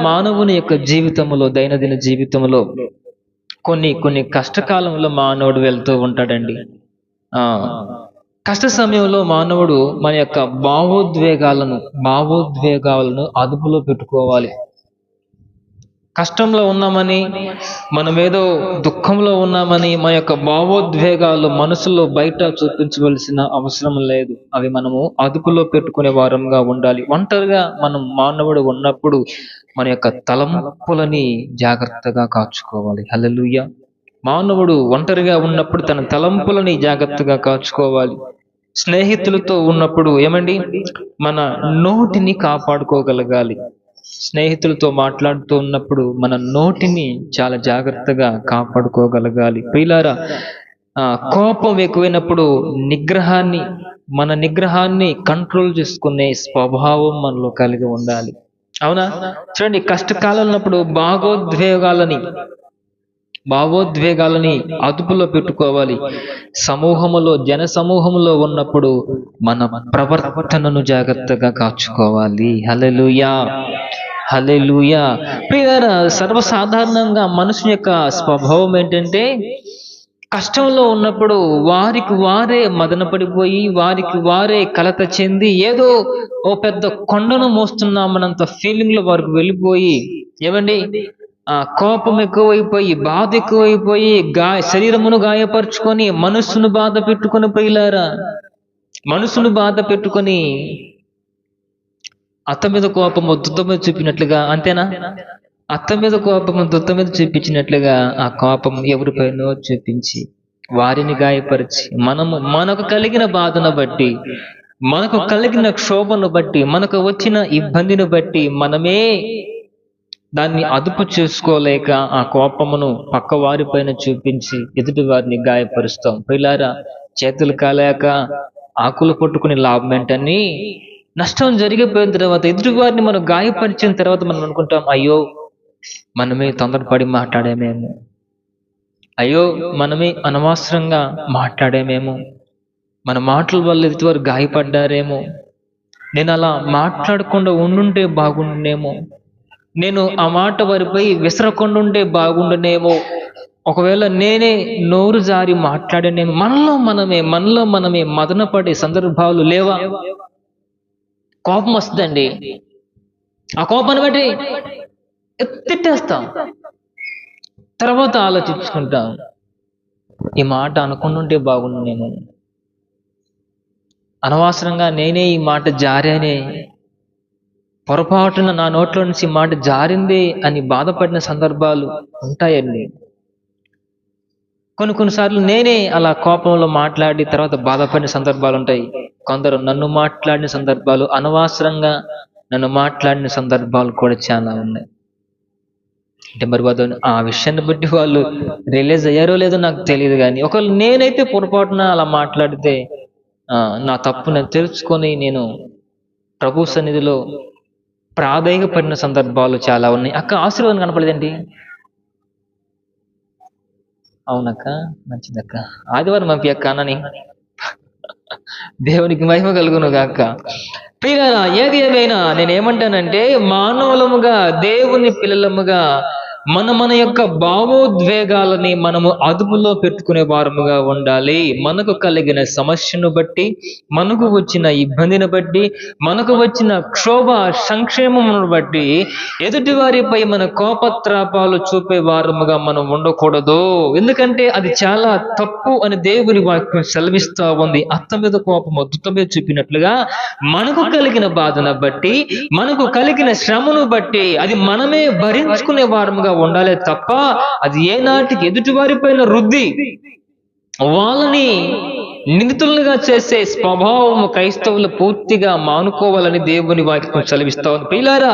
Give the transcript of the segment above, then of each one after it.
మానవుని యొక్క జీవితంలో, దైనందిన జీవితంలో కొన్ని కొన్ని కష్టకాలంలో మానవుడు వెళ్తూ ఉంటాడండి. ఆ కష్ట సమయంలో మానవుడు మన యొక్క భావోద్వేగాలను అదుపులో పెట్టుకోవాలి. కష్టంలో ఉన్నామని, మనమేదో దుఃఖంలో ఉన్నామని మన యొక్క భావోద్వేగాలు మనసులో బయట చూపించవలసిన అవసరం లేదు. అవి మనము అదుపులో పెట్టుకునే వారంగా ఉండాలి. ఒంటరిగా మానవుడు ఉన్నప్పుడు మన యొక్క తలంపులని జాగ్రత్తగా కాచుకోవాలి. హల్లెలూయా. మానవుడు ఒంటరిగా ఉన్నప్పుడు తన తలంపులని జాగ్రత్తగా కాచుకోవాలి. స్నేహితులతో ఉన్నప్పుడు ఏమండి, మన నోటిని కాపాడుకోగలగాలి. స్నేహితులతో మాట్లాడుతూ ఉన్నప్పుడు మన నోటిని చాలా జాగ్రత్తగా కాపాడుకోగలగాలి. ప్రియులారా, కోపం ఎక్కువైనప్పుడు మన నిగ్రహాన్ని కంట్రోల్ చేసుకునే స్వభావం మనలో కలిగి ఉండాలి. అవునా? చూడండి, కష్టకాలం ఉన్నప్పుడు భావోద్వేగాలని అదుపులో పెట్టుకోవాలి. జన సమూహములో ఉన్నప్పుడు మన ప్రవర్తనను జాగ్రత్తగా కాచుకోవాలి. హల్లెలూయా, హల్లెలూయా. ప్రియులారా, సర్వసాధారణంగా మనుషుని యొక్క స్వభావం ఏంటంటే, కష్టంలో ఉన్నప్పుడు వారికి వారే మదన పడిపోయి, వారికి వారే కలత చెంది, ఏదో ఓ పెద్ద కొండను మోస్తున్నామన్నంత ఫీలింగ్ లో వారికి వెళ్ళిపోయి, ఏమండి, కోపం ఎక్కువైపోయి, బాధ ఎక్కువైపోయి, శరీరమును గాయపరుచుకొని, మనస్సును బాధ పెట్టుకొని, ప్రియులారా, మనసును బాధ పెట్టుకొని అత్త మీద కోపము దుత్త మీద చూపినట్లుగా, అంతేనా? అత్త మీద కోపము దుత్త మీద చూపించినట్లుగా ఆ కోపం ఎవరిపైనో చూపించి వారిని గాయపరిచి, మనకు కలిగిన బాధను బట్టి, మనకు కలిగిన క్షోభను బట్టి, మనకు వచ్చిన ఇబ్బందిని బట్టి మనమే దాన్ని అదుపు చేసుకోలేక ఆ కోపమును పక్క వారిపైన చూపించి ఎదుటి వారిని గాయపరుస్తాం. ప్రియులారా, చేతులు కాలేక ఆకులు పట్టుకుని లాభం ఏంటని, నష్టం జరిగిపోయిన తర్వాత ఎదుటి వారిని మనం గాయపరిచిన తర్వాత మనం అనుకుంటాం, అయ్యో మనమే తొందరపడి మాట్లాడేమేమో, అయ్యో మనమే అనవసరంగా మాట్లాడేమేమో, మన మాటల వల్ల ఎదుటివారు గాయపడ్డారేమో, నేను అలా మాట్లాడకుండా ఉండుంటే బాగుండునేమో, నేను ఆ మాట వారిపై విసరకుండా ఉంటే బాగుండునేమో, ఒకవేళ నేనే నోరు జారి మాట్లాడేనేమో. మనలో మనమే మదనపడే సందర్భాలు లేవా? కోపం వస్తుందండి, ఆ కోపాన్ని బట్టి తిట్టేస్తాం, తర్వాత ఆలోచించుకుంటాం, ఈ మాట అనుకుంటుంటే బాగుండు, నేను అనవసరంగా నేనే ఈ మాట జారానే, పొరపాటున నా నోట్లో నుంచి మాట జారిందే అని బాధపడిన సందర్భాలు ఉంటాయండి. కొన్నిసార్లు నేనే అలా కోపంలో మాట్లాడి తర్వాత బాధపడిన సందర్భాలు ఉంటాయి. కొందరు అనవసరంగా నన్ను మాట్లాడిన సందర్భాలు కూడా చాలా ఉన్నాయి. అంటే మరి ఆ విషయాన్ని బట్టి వాళ్ళు రియలైజ్ అయ్యారో లేదో నాకు తెలియదు, కానీ ఒకవేళ నేనైతే పొరపాటున అలా మాట్లాడితే నా తప్పు నేను తెలుసుకొని నేను ప్రభు సన్నిధిలో ప్రాధేయపడిన సందర్భాలు చాలా ఉన్నాయి. అక్క, ఆశీర్వాదం కనపడలేదండి. అవునక్క, మంచిదక్క, ఆదివారం పంపి అక్క అన్నని. దేవునికి మహిమ కలుగును గాక. ప్రియులారా, ఏది ఏమైనా నేనేమంటానంటే, మానవులముగా, దేవుని పిల్లలముగా మన యొక్క భావోద్వేగాలని మనము అదుపులో పెట్టుకునే వారముగా ఉండాలి. మనకు కలిగిన సమస్యను బట్టి, మనకు వచ్చిన ఇబ్బందిని బట్టి, మనకు వచ్చిన క్షోభ సంక్షేమమును బట్టి ఎదుటి వారిపై మన కోపత్రాపాలు చూపే వారముగా మనం ఉండకూడదు. ఎందుకంటే అది చాలా తప్పు అని దేవుని వాక్యం సెలవిస్తా ఉంది. అత్త మీద కోపము దుత్త మీద చూపినట్లుగా మనకు కలిగిన బాధను బట్టి, మనకు కలిగిన శ్రమను బట్టి అది మనమే భరించుకునే వారముగా ఉండాలి తప్ప, అది ఏనాటికి ఎదుటి వారిపైన రుద్ది వాళ్ళని నిందితులుగా చేసే స్వభావము క్రైస్తవులు పూర్తిగా మానుకోవాలని దేవుని వాక్యం సెలవిస్తా ఉంది. ప్రియులారా,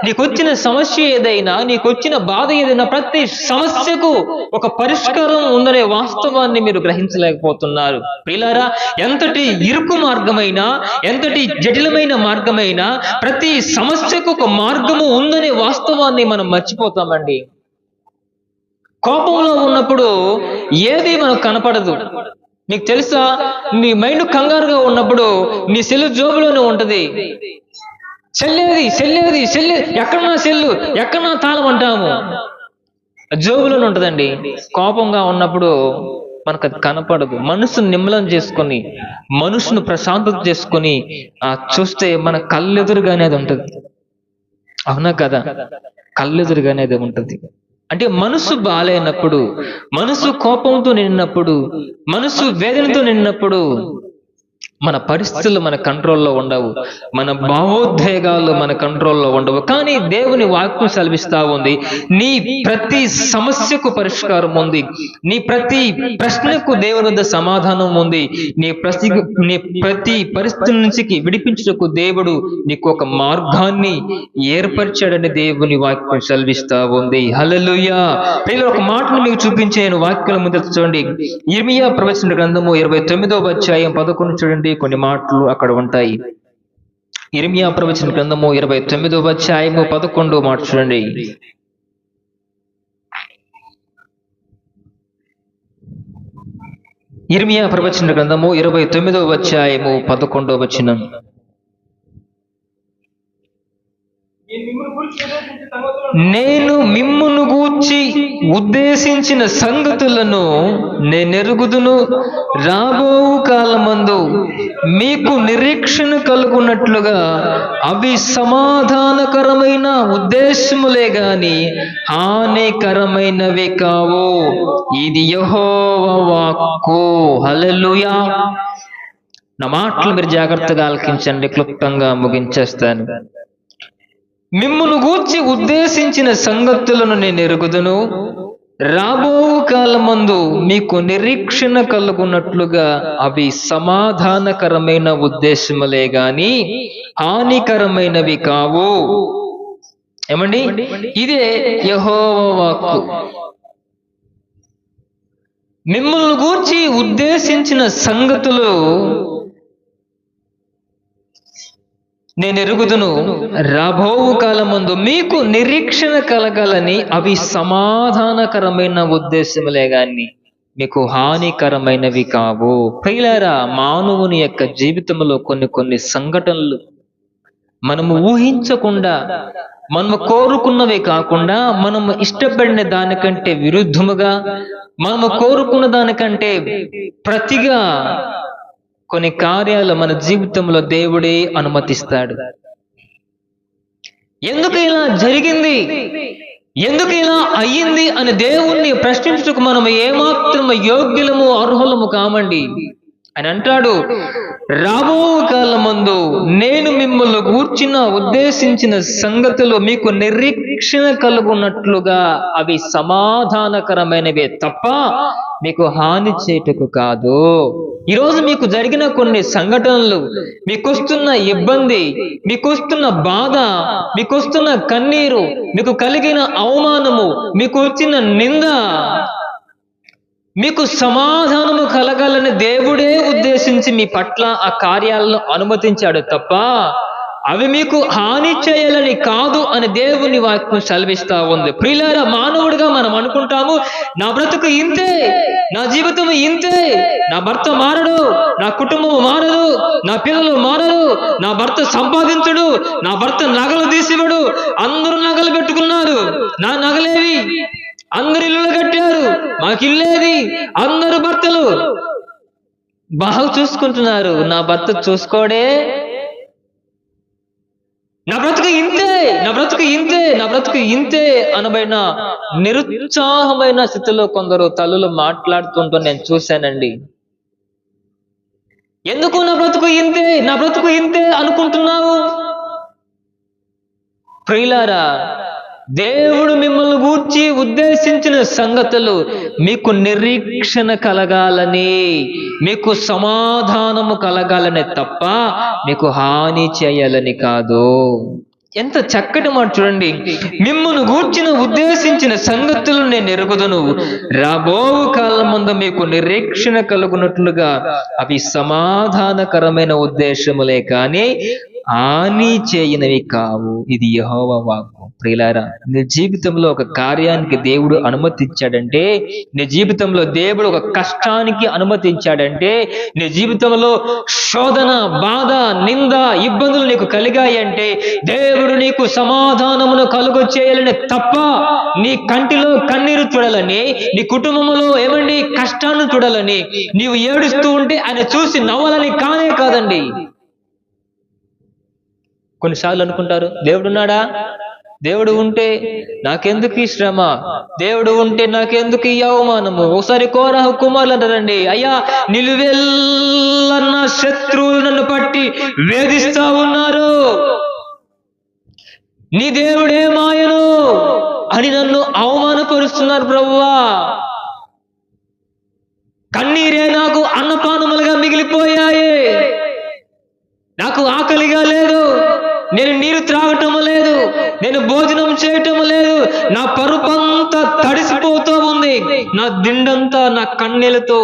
నీకొచ్చిన సమస్య ఏదైనా, నీకొచ్చిన బాధ ఏదైనా, ప్రతి సమస్యకు ఒక పరిష్కారం ఉందనే వాస్తవాన్ని మీరు గ్రహించలేకపోతున్నారు. ప్రియులారా, ఎంతటి ఇరుకు మార్గమైనా, ఎంతటి జటిలమైన మార్గమైనా, ప్రతి సమస్యకు ఒక మార్గము ఉందనే వాస్తవాన్ని మనం మర్చిపోతామండి. కోపంలో ఉన్నప్పుడు ఏది మనకు కనపడదు. నీకు తెలుసా, నీ మైండ్ కంగారుగా ఉన్నప్పుడు నీ సెల్ జోబులోనే ఉంటది. సెల్లేది ఎక్కడ నా సెల్లు, ఎక్కడ నా తాళం అంటాము. జోబులోనే ఉంటుందండి. కోపంగా ఉన్నప్పుడు మనకు అది కనపడదు. మనసును నిమ్మలం చేసుకొని, మనసును ప్రశాంతత చేసుకొని చూస్తే మన కళ్ళెదురుగానే అది ఉంటుంది. అవునా కదా? కళ్ళెదురుగానే అది ఉంటుంది. అంటే మనసు బాలేనప్పుడు, మనసు కోపంతో నిండినప్పుడు, మనసు వేదనతో నిండినప్పుడు మన పరిస్థితులు మన కంట్రోల్లో ఉండవు, మన భావోద్వేగాలు మన కంట్రోల్లో ఉండవు. కానీ దేవుని వాక్యం సెలవిస్తా ఉంది, నీ ప్రతి సమస్యకు పరిష్కారం ఉంది, నీ ప్రతి ప్రశ్నకు దేవుని వద్ద సమాధానం ఉంది, నీ ప్రతి పరిస్థితి నుంచి విడిపించుటకు దేవుడు నీకు ఒక మార్గాన్ని ఏర్పరిచాడని దేవుని వాక్యం సెలవిస్తా ఉంది. హల్లెలూయా. ఒక మాటను మీకు చూపించాను వాక్యాల ముందు చూడండి. ఇర్మియా ప్రవచన గ్రంథము 29వ అధ్యాయం 11 చూడండి. కొన్ని మాటలు అక్కడ ఉంటాయి. ఇర్మియా ప్రవచన గ్రంథము 29వ అధ్యాయము 11వ మాట చూడండి. ఇర్మియా ప్రవచన గ్రంథము 29వ అధ్యాయము 11వ వచనం. నేను మిమ్మును గూర్చి ఉద్దేశించిన సంగతులను నేనెరుగుదును, రాబో కాలమందు మీకు నిరీక్షణ కలుగునట్లుగా అవి సమాధానకరమైన ఉద్దేశములే గాని హానికరమైనవి కావు. ఇది యెహోవా వాక్కు. హల్లెలూయా. నా మాటలు మీరు జాగ్రత్తగా ఆలకించండి, క్లుప్తంగా ముగించేస్తాను. మిమ్మును గూర్చి ఉద్దేశించిన సంగతులను నేను ఎరుగుదును, రాబో కాలమందు మీకు నిరీక్షణ కలుగునట్లుగా అవి సమాధానకరమైన ఉద్దేశములే గాని హానికరమైనవి కావు. ఏమండి? ఇదే యెహోవా వాక్కు. మిమ్మల్ని గూర్చి ఉద్దేశించిన సంగతులు నేను ఎరుగుదును, రాబోవు కాలమందు మీకు నిరీక్షణ కలగాలని అవి సమాధానకరమైన ఉద్దేశములే గాని మీకు హానికరమైనవి కావు. ప్రియులారా, మానవుని యొక్క జీవితంలో కొన్ని సంఘటనలు మనము ఊహించకుండా, మనము కోరుకున్నవి కాకుండా, మనము ఇష్టపడిన దానికంటే విరుద్ధముగా, మనము కోరుకున్న దానికంటే ప్రతిగా కొన్ని కార్యాలు మన జీవితంలో దేవుడే అనుమతిస్తాడు. ఎందుకు ఇలా జరిగింది, ఎందుకు ఇలా అయ్యింది అని దేవుణ్ణి ప్రశ్నించుటకు మనం ఏమాత్రం యోగ్యులము అర్హులము కామండి. అని అంటాడు, రాబో కాలమందు నేను మిమ్మల్ని గూర్చిన ఉద్దేశించిన సంగతులు మీకు నిరీక్షణ కలుగునట్లుగా అవి సమాధానకరమైనవే తప్ప మీకు హాని చేయుటకు కాదు. ఈరోజు మీకు జరిగిన కొన్ని సంఘటనలు, మీకొస్తున్న ఇబ్బంది, మీకొస్తున్న బాధ, మీకొస్తున్న కన్నీరు, మీకు కలిగిన అవమానము, మీకు వచ్చిన నింద, మీకు సమాధానము కలగాలని దేవుడే ఉద్దేశించి మీ పట్ల ఆ కార్యాలను అనుమతించాడు తప్ప అవి మీకు హాని చేయాలని కాదు అని దేవుని వాక్యం సెలవిస్తా ఉంది. ప్రియులారా, మానవుడిగా మనం అనుకుంటాము, నా బ్రతుకు ఇంతే, నా జీవితం ఇంతే, నా భర్త మారడు, నా కుటుంబం మారదు, నా పిల్లలు మారరు, నా భర్త సంపాదించడు, నా భర్త నగలు తీసివడు, అందరూ నగలు పెట్టుకున్నారు, నా నగలేవి, అందరు ఇల్లు కట్టారు, మాకిల్లేది, అందరు భర్తలు బాగా చూసుకుంటున్నారు, నా భర్త చూసుకోడే, నా బ్రతుకు ఇంతే, నా బ్రతుకు ఇంతే, నా బ్రతుకు ఇంతే అనబైన నిరుత్సాహమైన స్థితిలో కొందరు తల్లులు మాట్లాడుతుంటూ నేను చూశానండి. ఎందుకు నా బ్రతుకు ఇంతే, నా బ్రతుకు ఇంతే అనుకుంటున్నావు? ప్రియులారా, దేవుడు మిమ్మల్ని గూర్చి ఉద్దేశించిన సంగతులు మీకు నిరీక్షణ కలగాలని, మీకు సమాధానము కలగాలని తప్ప మీకు హాని చేయాలని కాదు. ఎంత చక్కటి మాట చూడండి. మిమ్మల్ని గూర్చిన ఉద్దేశించిన సంగతులు నేను ఎరుగుదును, రాబో కాలం ముందు మీకు నిరీక్షణ కలుగునట్లుగా అవి సమాధానకరమైన ఉద్దేశములే కానీ హాని చేయనివి కావు. ఇది యెహోవా వాక్కు. ప్రియులారా, నీ జీవితంలో ఒక కార్యానికి దేవుడు అనుమతించాడంటే, నీ జీవితంలో దేవుడు ఒక కష్టానికి అనుమతించాడంటే, నీ జీవితంలో శోధన, బాధ, నింద, ఇబ్బందులు నీకు కలిగాయంటే దేవుడు నీకు సమాధానమును కలుగ చేయాలని తప్ప నీ కంటిలో కన్నీరు చూడాలని, నీ కుటుంబంలో ఏమండి కష్టాన్ని చూడాలని, నీవు ఏడుస్తూ ఉంటే ఆయన చూసి నవ్వాలని కానే కాదండి. కొన్నిసార్లు అనుకుంటారు, దేవుడున్నాడా, దేవుడు ఉంటే నాకెందుకు ఈ శ్రమ, దేవుడు ఉంటే నాకెందుకు ఈ అవమానము. ఒకసారి కోరహ కుమారులు అంటారండి, అయ్యా నిలువెల్లన్న శత్రువులు నన్ను పట్టి వేధిస్తా ఉన్నారు, నీ దేవుడేమాయను అని నన్ను అవమానపరుస్తున్నారు ప్రభువా. కన్నీరే నాకు అన్నపానములుగా మిగిలిపోయాయి, నాకు ఆకలిగా లేదు, నేను నీరు త్రాగటం లేదు, నేను భోజనం చేయటం లేదు, నా పరుపంతా తడిసిపోతూ ఉంది, నా దిండంతా నా కన్నీళ్లతో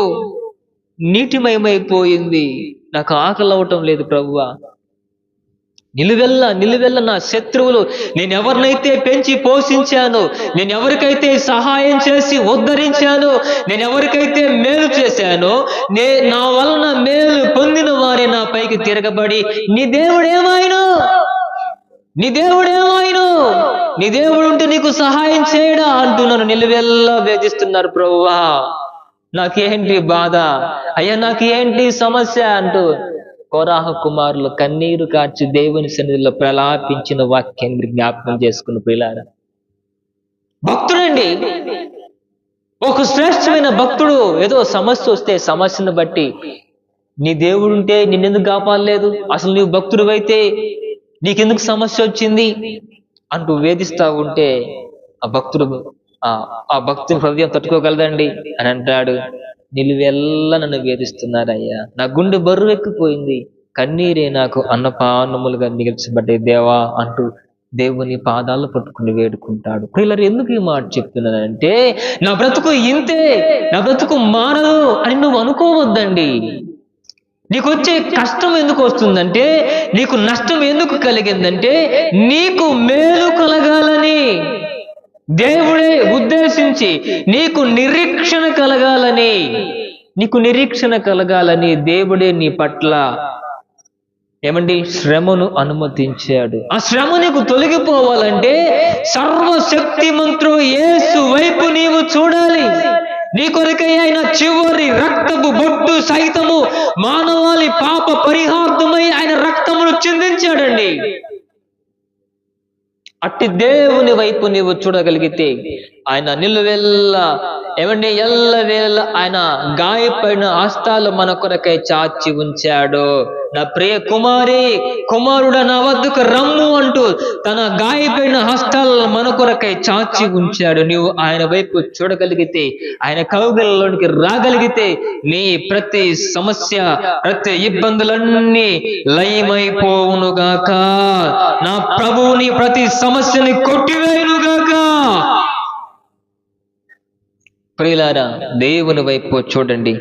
నీటిమయమైపోయింది, నాకు ఆకలి అవటం లేదు ప్రభువా. నిలువెల్ల నా శత్రువులు, నేను ఎవరినైతే పెంచి పోషించానో, నేను ఎవరికైతే సహాయం చేసి ఉద్ధరించానో, నేను ఎవరికైతే మేలు చేశానో, నా వలన మేలు పొందిన వారే నా పైకి తిరగబడి నీ దేవుడేమాయను, నీ దేవుడేమాయను, నీ దేవుడు ఉంటే నీకు సహాయం చేయడా అంటూ నన్ను నిలువెల్లా వేధిస్తున్నారు ప్రభువా. నాకేంటి బాధ అయ్యా, నాకేంటి సమస్య అంటూ కోరాహ కుమారులు కన్నీరు కార్చి దేవుని సన్నిధిలో ప్రలాపించిన వాక్యాన్ని జ్ఞాపకం చేసుకుని ప్రియులారా, భక్తుడండి, ఒక శ్రేష్టమైన భక్తుడు. ఏదో సమస్య వస్తే సమస్యను బట్టి నీ దేవుడుంటే నిన్నెందుకు కాపాడలేదు, అసలు నీవు భక్తుడివైతే నీకెందుకు సమస్య వచ్చింది అంటూ వేధిస్తా ఉంటే ఆ భక్తుని హృదయం తట్టుకోగలదండి అని అంటాడు, నిలువెల్లా నన్ను వేధిస్తున్నారయ్యా, నా గుండె బరువెక్కిపోయింది, కన్నీరే నాకు అన్నపానములుగా మిగిల్చబడ్డాయి దేవా అంటూ దేవుని పాదాలు పట్టుకుని వేడుకుంటాడు. ప్రియులారా, ఎందుకు ఈ మాట చెప్తున్నానంటే, నా బ్రతుకు ఇంతే, నా బ్రతుకు మారదు అని నువ్వు అనుకోవద్దండి. నీకు వచ్చే కష్టం ఎందుకు వస్తుందంటే, నీకు నష్టం ఎందుకు కలిగిందంటే, నీకు మేలు కలగాలని దేవుడే ఉద్దేశించి, నీకు నిరీక్షణ కలగాలని దేవుడే నీ పట్ల ఏమండి శ్రమను అనుమతించాడు. ఆ శ్రమ నీకు తొలగిపోవాలంటే సర్వశక్తిమంతుడు యేసు వైపు నీవు చూడాలి. నీ కొరకై ఆయన చివరి రక్తపు బొట్టు సైతము మానవాళి పాప పరిహార్థమై ఆయన రక్తమును చిందించాడండి. అట్టి దేవుని వైపు నీవు చూడగలిగితే ఆయన నిలువెల్లా ఏమండి ఎల్లవేళ ఆయన గాయపడిన హస్తాలు మన కొరకై చాచి ఉంచాడు. నా ప్రియ కుమారుడా నా వద్దకు రమ్ము అంటూ తన గాయపడిన హస్తాలను మన కొరకై చాచి ఉంచాడు. నీవు ఆయన వైపు చూడగలిగితే, ఆయన కౌగిలిలోనికి రాగలిగితే నీ ప్రతి సమస్య, ప్రతి ఇబ్బందులన్నీ లయమైపోవునుగాక. నా ప్రభువుని ప్రతి సమస్యని కొట్టివేయునుగాక. ప్రియులారా, దేవుని వైపు చూడండి.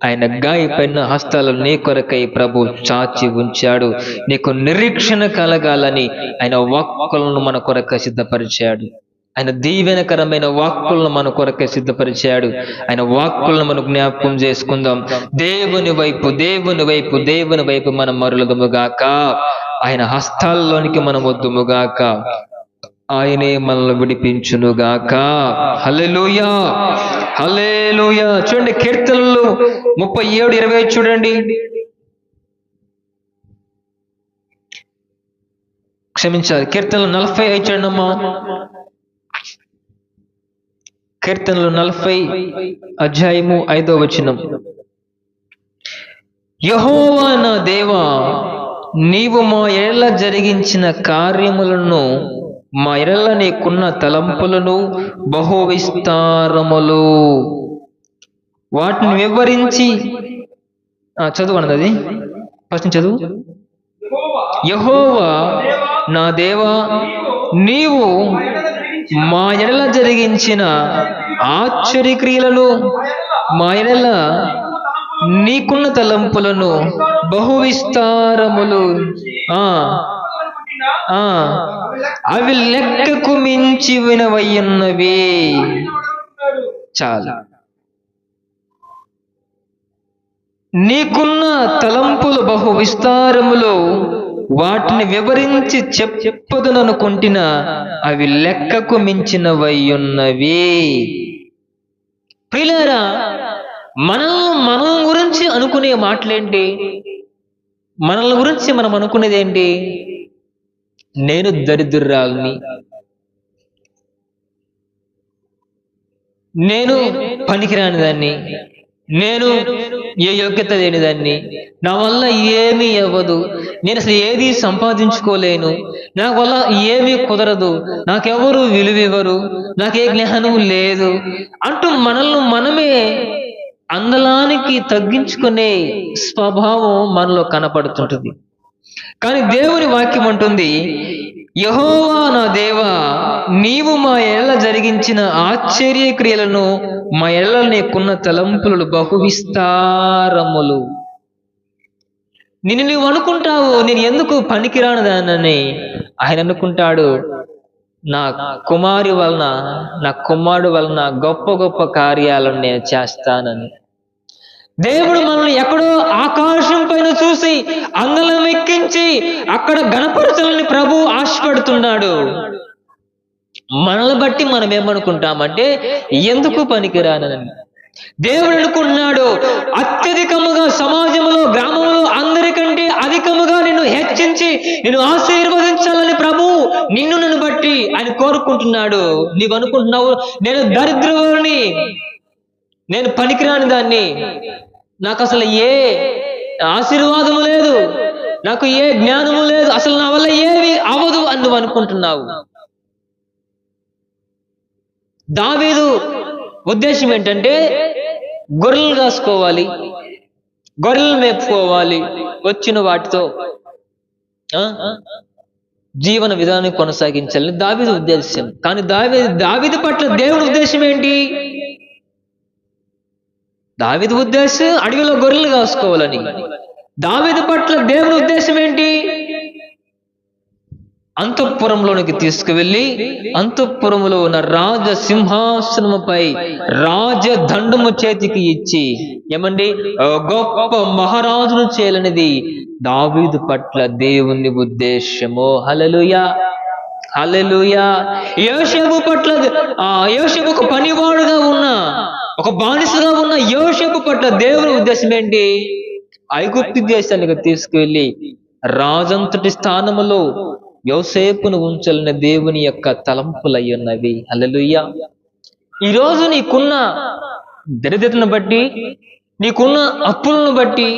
ఆయన గాయపడిన హస్తాలను నీ కొరకై ప్రభు చాచి ఉంచాడు. నీకు నిరీక్షణ కలగాలని ఆయన వాక్కులను మన కొరకై సిద్ధపరిచాడు. ఆయన దీవెనకరమైన వాక్కులను మన కొరకై సిద్ధపరిచాడు. ఆయన వాక్కులను మనం జ్ఞాపకం చేసుకుందాం. దేవుని వైపు మనం మరలుదుముగాక. ఆయన హస్తాల్లోనికి మనం వద్దుముగాక. ఆయనే మనల్ని విడిపించునుగాక. హల్లెలూయా, హల్లెలూయా. చూడండి, కీర్తనలు 37:20 చూడండి. క్షమించాలి, కీర్తనలు 45 చూడండి అమ్మా. కీర్తనలు 40:5 యెహోవా నా దేవా, నీవు మా ఎడల జరిగించిన కార్యములను, మా ఎడల నీకున్న తలంపులను బహు విస్తారములు, వాటిని వివరించి చదువు అన్నది. ఫస్ట్ చదువు. యెహోవా నా దేవా, నీవు మా ఎడల జరిగించిన ఆశ్చర్యక్రియలను, మా ఎడల నీకున్న తలంపులను బహు విస్తారములు అవి లెక్కకు మించి వినవయ్యున్నవి. చాలా. నీకున్న తలంపులు బహు విస్తారములు, వాటిని వివరించి చెప్పదుననుకుంటున్నా అవి లెక్కకు మించినవయ్యున్నవి. ప్రియులారా, మనం గురించి అనుకునే మాటలేంటి? మనల్ని గురించి మనం అనుకునేది ఏంటి? నేను దరిద్రురాల్ని, నేను పనికిరాని దాన్ని, నేను ఏ యోగ్యత లేనిదాన్ని, నా వల్ల ఏమీ అవ్వదు, నేను అసలు ఏది సంపాదించుకోలేను, నా వల్ల ఏమీ కుదరదు, నాకెవరు విలువివ్వరు, నాకే జ్ఞానం లేదు అంటూ మనల్ని మనమే అందలానికి తగ్గించుకునే స్వభావం మనలో కనపడుతుంటుంది. కానీ దేవుని వాక్యం అంటుంది, యెహోవా నా దేవా, నీవు మా ఎడల జరిగించిన ఆశ్చర్య క్రియలను, మా ఎడల నీకున్న తలంపులు బహు విస్తారములు. నువ్వు అనుకుంటావు నేను ఎందుకు పనికిరానిదానని. ఆయన అనుకుంటాడు, నా కుమారి వలన, నా కుమారుడు వలన గొప్ప గొప్ప కార్యాలను నేను చేస్తానని. దేవుడు మనల్ని ఎక్కడో ఆకాశం పైన చూసి అందలం ఎక్కించి అక్కడ గణపరచాలని ప్రభు ఆశపడుతున్నాడు. మనల్ని బట్టి మనం ఏమనుకుంటామంటే ఎందుకు పనికిరానని. దేవుడు అనుకుంటున్నాడు, అత్యధికముగా సమాజంలో, గ్రామంలో అందరికంటే అధికముగా నిన్ను హెచ్చించి నిన్ను ఆశీర్వదించాలని ప్రభు నన్ను బట్టి ఆయన కోరుకుంటున్నాడు. నీవు అనుకుంటున్నావు నేను దరిద్రుని, నేను పనికిరాని దాన్ని, నాకు అసలు ఏ ఆశీర్వాదము లేదు, నాకు ఏ జ్ఞానము లేదు, అసలు నా వల్ల ఏమి అవదు అని నువ్వు అనుకుంటున్నావు. దావీదు ఉద్దేశం ఏంటంటే గొర్రెలు కాసుకోవాలి, గొర్రెలు మేపుకోవాలి, వచ్చిన వాటితో జీవన విధానం కొనసాగించాలని దావీదు ఉద్దేశం. కానీ దావీదు పట్ల దేవుని ఉద్దేశం ఏంటి? దావీదు ఉద్దేశం అడవిలో గొర్రెలు కాసుకోవాలని. దావీదు పట్ల దేవుని ఉద్దేశం ఏంటి? అంతఃపురంలోనికి తీసుకువెళ్ళి అంతఃపురములో ఉన్న రాజ సింహాసనముపై రాజదండము చేతికి ఇచ్చి ఏమండి గొప్ప మహారాజును చేయాలనేది దావీదు పట్ల దేవుని ఉద్దేశము. హల్లెలూయా, హల్లెలూయా. యోసేపు పట్ల, యోసేపుకు పనివాడుగా ఉన్న, ఒక బానిసగా ఉన్న యోసేపు పట్ల దేవుని ఉద్దేశం ఏంటి? ఐగుప్తు దేశానికి తీసుకువెళ్ళి రాజంతటి స్థానములో యోసేపును ఉంచాలని దేవుని యొక్క తలంపులై ఉన్నవి. హల్లెలూయా. ఈరోజు నీకున్న దరిద్రతను బట్టి, నీకున్న అప్పులను బట్టి,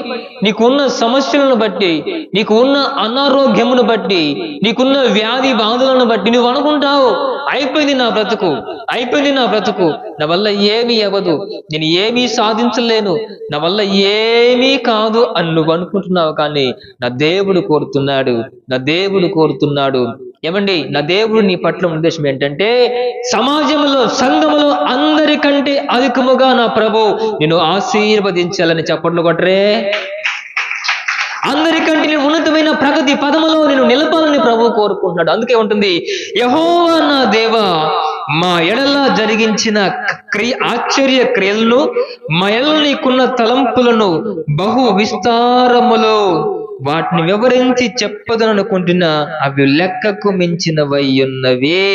నీకున్న సమస్యలను బట్టి, నీకు ఉన్న అనారోగ్యమును బట్టి, నీకున్న వ్యాధి బాధలను బట్టి నువ్వు అనుకుంటావు అయిపోయింది నా బ్రతుకు, అయిపోయింది నా బ్రతుకు, నా వల్ల ఏమీ అవ్వదు, నేను ఏమీ సాధించలేను, నా వల్ల ఏమీ కాదు అని నువ్వు అనుకుంటున్నావు. కానీ నా దేవుడు కోరుతున్నాడు, నా దేవుడు కోరుతున్నాడు ఏమండి, నా దేవుడు నీ పట్ల ఉద్దేశం ఏంటంటే సమాజంలో, సంఘములో అందరికంటే అధికముగా నా ప్రభు నేను ఆశీర్వదించాలని. చప్పట్లు కొట్టరే. అందరికంటే నేను ఉన్నతమైన ప్రగతి పదములో నేను నిలపాలని ప్రభు కోరుకుంటున్నాడు. అందుకే ఉంటుంది, యెహోవా నా దేవా, మా ఎడల జరిగించిన ఆశ్చర్య క్రియలను, మా ఎడల నీకున్న తలంపులను బహు విస్తారములో, వాటిని వివరించి చెప్పదనుకుంటున్నా అవి లెక్కకు మించినవై ఉన్నవే.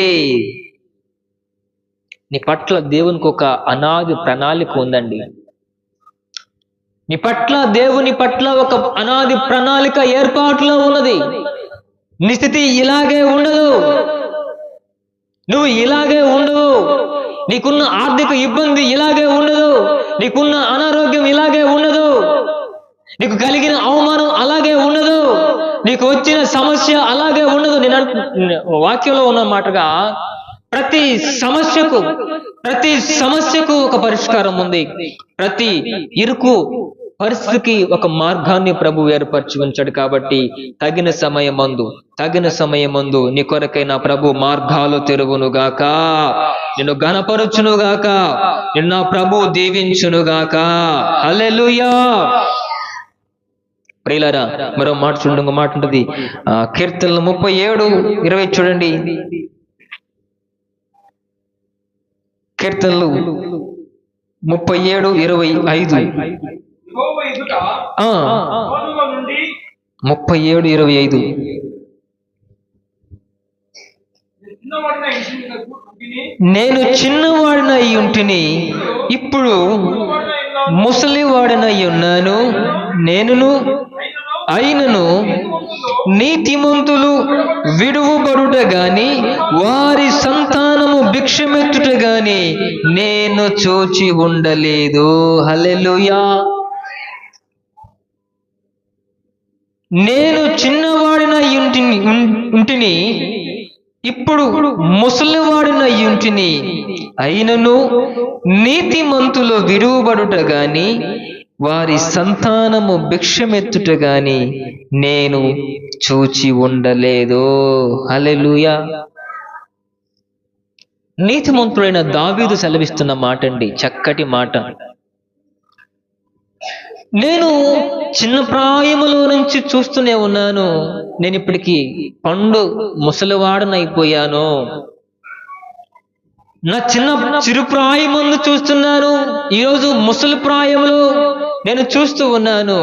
నీ పట్ల దేవునికి ఒక అనాది ప్రణాళిక ఉందండి. నీ పట్ల, దేవుని పట్ల ఒక అనాది ప్రణాళిక ఏర్పాటులో ఉన్నది. నీ స్థితి ఇలాగే ఉండదు, నువ్వు ఇలాగే ఉండవు, నీకున్న ఆర్థిక ఇబ్బంది ఇలాగే ఉండదు, నీకున్న అనారోగ్యం ఇలాగే ఉండదు, నీకు కలిగిన అవమానం అలాగే ఉండదు, నీకు వచ్చిన సమస్య అలాగే ఉండదు. నేను వాక్యంలో ఉన్న మాటగా ప్రతి సమస్యకు ఒక పరిష్కారం ఉంది. ప్రతి ఇరుకు పరిస్థితికి ఒక మార్గాన్ని ప్రభు ఏర్పరచి ఉంచాడు. కాబట్టి తగిన సమయమందు నీ కొరకై నా ప్రభు మార్గాలు తెరువునుగాక, నిన్ను ఘనపరచునుగాక, నిన్ను నా ప్రభు దీవించునుగాక. హల్లెలూయా. ప్రియులారా, మరో మాట చూడండి, ఇంకో మాట ఉంటుంది. కీర్తనలు 37:20 చూడండి. కీర్తనలు 37:25. 37:25. నేను చిన్నవాడినై ఉంటిని, ఇప్పుడు ముసలివాడినై ఉన్నాను. నేనును అయినను నీతిమంతులు విడువబడుట గాని వారి సంతానము భిక్షమెత్తుట గాని నేను చూచి ఉండలేదు. హల్లెలూయా. నేను చిన్నవాడినై ఉంటిని, ఇప్పుడు ముసలివాడినై ఉంటిని, అయినను నీతిమంతులు విడువబడుట గాని వారి సంతానము భిక్షమెత్తుట గాని నేను చూచి ఉండలేదు. హల్లెలూయా. నీతిమంతుడైన దావీదు సెలవిస్తున్న మాట అండి, చక్కటి మాట. నేను చిన్న ప్రాయములో నుంచి చూస్తూనే ఉన్నాను, నేను ఇప్పటికి పండు ముసలివాడనైపోయాను. నా చిరు ప్రాయముందు చూస్తున్నాను, ఈరోజు ముసలి ప్రాయములో నేను చూస్తూ ఉన్నాను.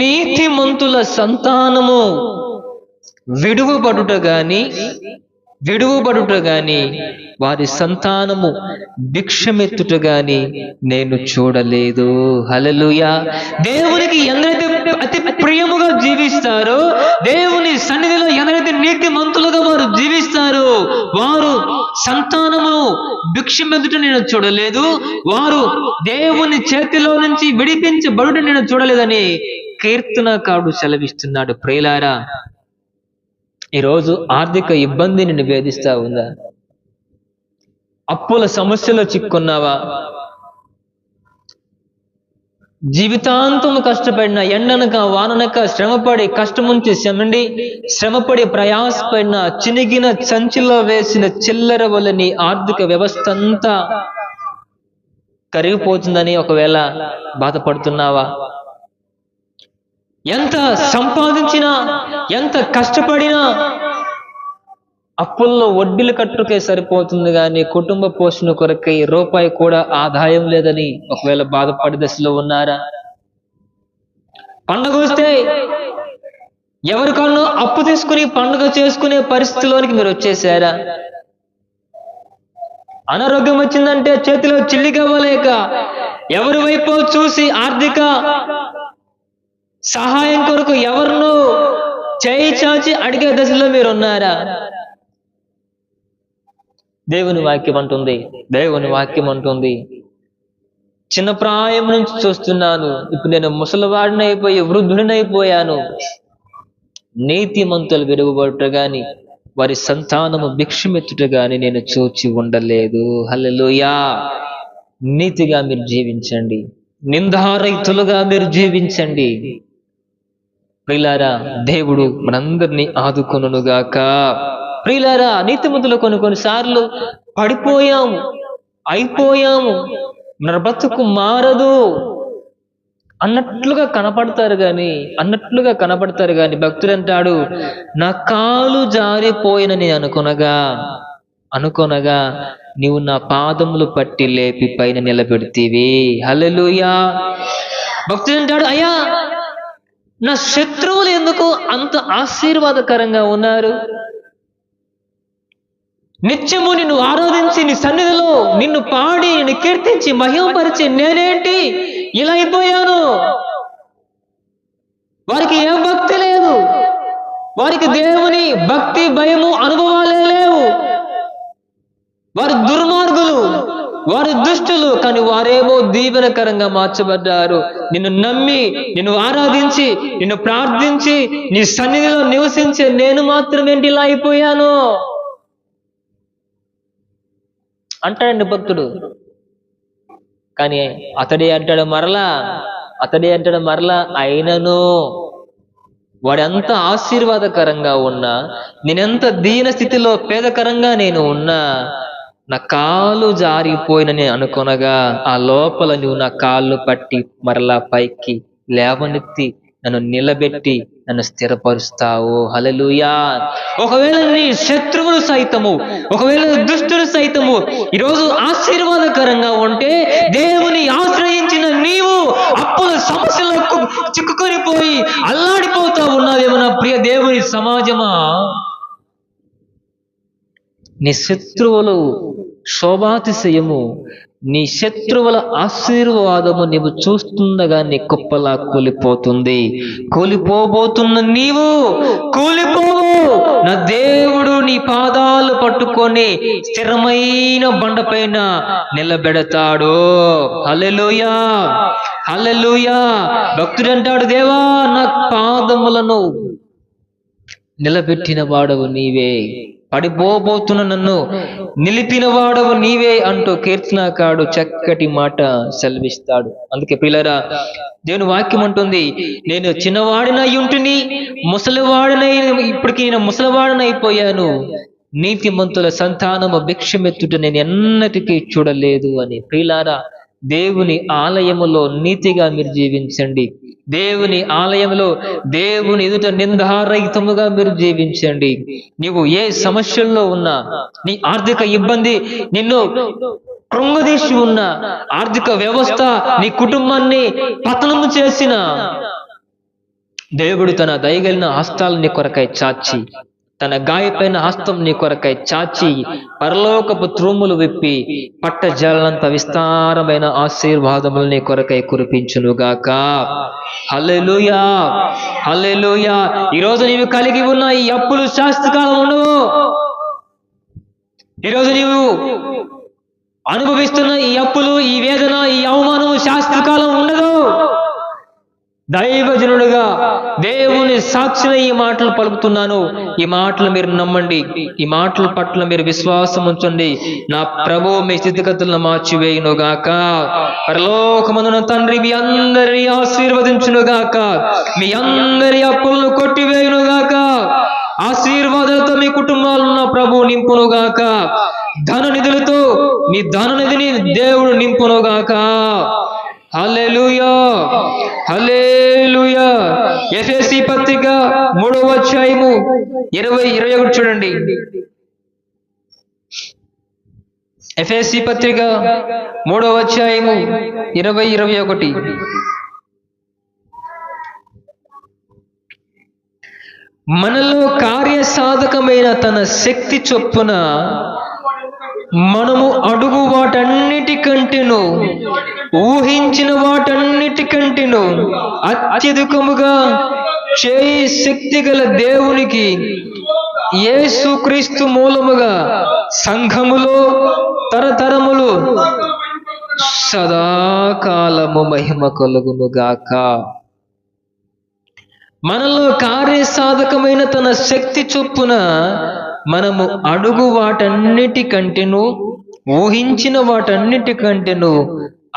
నీతిమంతుల సంతానము విడువబడుట గాని వారి సంతానము భిక్షమెత్తుట గాని నేను చూడలేదు. హల్లెలూయా. దేవునికి ఎందరైతే అతి ప్రియముగా జీవిస్తారో, దేవుని సన్నిధిలో ఎందరైతే నీతిమంతులుగా వారు జీవిస్తారో, వారు సంతానము భిక్షమెత్తుట నేను చూడలేదు, వారు దేవుని చేతిలో నుంచి విడిపించబడుట నేను చూడలేదని కీర్తనకారుడు సెలవిస్తున్నాడు. ప్రియులారా, ఈరోజు ఆర్థిక ఇబ్బంది నిన్ను వేధిస్తా ఉందా? అప్పుల సమస్యలో చిక్కున్నావా? జీవితాంతం కష్టపడిన, ఎండనక వాననక శ్రమపడి శ్రమపడి ప్రయాసపడిన చినిగిన సంచిలో వేసిన చిల్లర వల్ల నీ ఆర్థిక వ్యవస్థ అంతా కరిగిపోతుందని ఒకవేళ బాధపడుతున్నావా? ఎంత సంపాదించినా, ఎంత కష్టపడినా అప్పుల్లో వడ్డీలు కట్టుకే సరిపోతుంది కానీ కుటుంబ పోషణ కొరకై రూపాయి కూడా ఆదాయం లేదని ఒకవేళ బాధపడే దశలో ఉన్నారా? పండగ వస్తే ఎవరికన్నా అప్పు తీసుకుని పండుగ చేసుకునే పరిస్థితిలోనికి మీరు వచ్చేసారా? అనారోగ్యం వచ్చిందంటే చేతిలో చిల్లిగవ్వలేక ఎవరి వైపు చూసి ఆర్థిక సహాయం కొరకు ఎవరినో చేయి చాచి అడిగే దశలో మీరు ఉన్నారా? దేవుని వాక్యం అంటుంది, చిన్న ప్రాయం నుంచి చూస్తున్నాను, ఇప్పుడు నేను ముసలివాడినైపోయి వృద్ధుడినైపోయాను. నీతిమంతులు విడువబడుట గాని వారి సంతానము భిక్షమెత్తుట గాని నేను చూచి ఉండలేదు. హల్లెలూయా. నీతిగా మీరు జీవించండి, నిందారహితులుగా మీరు జీవించండి. ప్రియులారా, దేవుడు మనందరినీ ఆదుకొనుగాక. ప్రియులారా, నీతిమంతులు కొన్నిసార్లు అయిపోయాము, మన బ్రతుకు మారదు అన్నట్లుగా కనపడతారు కానీ భక్తుడు అంటాడు, నా కాలు జారిపోయిన నేను అనుకొనగా నీవు నా పాదములు పట్టి లేపి పైన నిలబెడితేవి. హల్లెలూయా. భక్తుడు అంటాడు, అయ్యా నా శత్రువులు ఎందుకు అంత ఆశీర్వాదకరంగా ఉన్నారు? నిత్యము నిన్ను ఆరాధించి నీ సన్నిధిలో నిన్ను పాడి నిన్ను కీర్తించి మహిమపరిచి నేనేంటి ఇలా అయిపోయాను? వారికి ఏ భక్తి లేదు, వారికి దేవుని భక్తి భయము అనుభవాలే లేవు. వారు దుర్మార్గులు, వారు దుష్టులు, కానీ వారేమో దీవెనకరంగా మార్చబడ్డారు. నిన్ను నమ్మి, నిన్ను ఆరాధించి, నిన్ను ప్రార్థించి నీ సన్నిధిలో నివసించే నేను మాత్రం ఏంటి ఇలా అయిపోయాను అంటాడండి భక్తుడు. కానీ అతడే అంటాడు మరలా, అతడే అంటాడు మరలా, అయినను వాడెంత ఆశీర్వాదకరంగా ఉన్నా, నేనెంత దీన స్థితిలో పేదకరంగా నేను ఉన్నా, నా కాలు జారిపోయినని అనుకొనగా ఆ లోపల నువ్వు నా కాళ్ళు పట్టి మరలా పైకి లేవనెత్తి నన్ను నిలబెట్టి నన్ను స్థిరపరుస్తావు. హల్లెలూయా. ఒకవేళ నీ శత్రువులు సైతము, ఒకవేళ దుష్టులు సైతము ఈరోజు ఆశీర్వాదకరంగా ఉంటే, దేవుని ఆశ్రయించిన నీవు అప్పుల సమస్యలకు చిక్కుకొని పోయి అల్లాడిపోతా ఉన్నావేమో నా ప్రియ దేవుని సమాజమా. నీ శత్రువులు శోభాతిశయము, నీ శత్రువుల ఆశీర్వాదము నీవు చూస్తుండగా నీ కుప్పలా కూలిపోతుంది. కూలిపోబోతున్న నీవు కూలిపోవు. నా దేవుడు నీ పాదాలు పట్టుకొని స్థిరమైన బండపైన నిలబెడతాడు. హల్లెలూయా, హల్లెలూయా. భక్తుడు అంటాడు, దేవా నా పాదములను నిలబెట్టిన వాడవు నీవే, పడిపోబోతున్న నన్ను నిలిపిన వాడవు నీవే అంటూ కీర్తనకారుడు చక్కటి మాట సెలవిస్తాడు. అందుకే ప్రియులారా, దేవుని వాక్యం అంటుంది, నేను చిన్నవాడినై ఉంటుని ముసలివాడినై, ఇప్పటికి నేను ముసలివాడినైపోయాను, నీతిమంతుల సంతానము భిక్షమెత్తుట నేను ఎన్నటికీ చూడలేదు అని. ప్రియులారా, దేవుని ఆలయములో నీతిగా మీరు జీవించండి. దేవుని ఆలయంలో దేవుని ఎదుట నిందారహితముగా మీరు జీవించండి. నీవు ఏ సమస్యల్లో ఉన్నా, నీ ఆర్థిక ఇబ్బంది నిన్ను కృంగదీసి ఉన్న, ఆర్థిక వ్యవస్థ నీ కుటుంబాన్ని పతనము చేసిన, దేవుడు తన దయగలిగిన హస్తాలు నీ కొరకై చాచి, తన గాయపైన హస్తం నీ కొరకై చాచి పరలోకపు త్రూములు విప్పి పట్టజాలంత విస్తారమైన ఆశీర్వాదములు నీ కొరకై కురిపించునుగాక. హల్లెలూయా, హల్లెలూయా. ఈరోజు నీవు కలిగి ఉన్న ఈ అప్పులు శాశ్వతకాలం ఉండవు. ఈరోజు నీవు అనుభవిస్తున్న ఈ అప్పులు, ఈ వేదన, ఈ అవమానము శాశ్వతకాలం ఉండదు. దైవజనుడుగా దేవుని సాక్షిగా ఈ మాటలు పలుకుతున్నాను. ఈ మాటలు మీరు నమ్మండి. ఈ మాటల పట్ల మీరు విశ్వాసం ఉంచండి. నా ప్రభువు మీ స్థితిగతులను మార్చివేయునుగాక. పరలోకమందున తండ్రి మీ అందరినీ ఆశీర్వదించునుగాక. మీ అందరి అప్పులను కొట్టివేయునుగాక. ఆశీర్వాదాలతో మీ కుటుంబాలను ప్రభువు నింపునుగాక. ధన నిధులతో మీ ధన నిధిని దేవుడు నింపునుగాక. హల్లెలూయా, హల్లెలూయా. ఎఫెసీ పత్రిక 3వ అధ్యాయము 20-21 చూడండి. ఎఫెసీ పత్రిక 3వ అధ్యాయము 20-21. మనలో కార్యసాధకమైన తన శక్తి చొప్పున మనము అడుగు వాటన్నిటికంటేను, ఊహించిన వాటన్నిటికంటేను అత్యధికముగా చేయి శక్తి గల దేవునికి యేసుక్రీస్తు మూలముగా సంఘములో తరతరములు సదాకాలము మహిమ కలుగునుగాక. మనలో కార్యసాధకమైన తన శక్తి చొప్పున మనము అడుగు వాటన్నిటికంటేను, ఊహించిన వాటన్నిటికంటేను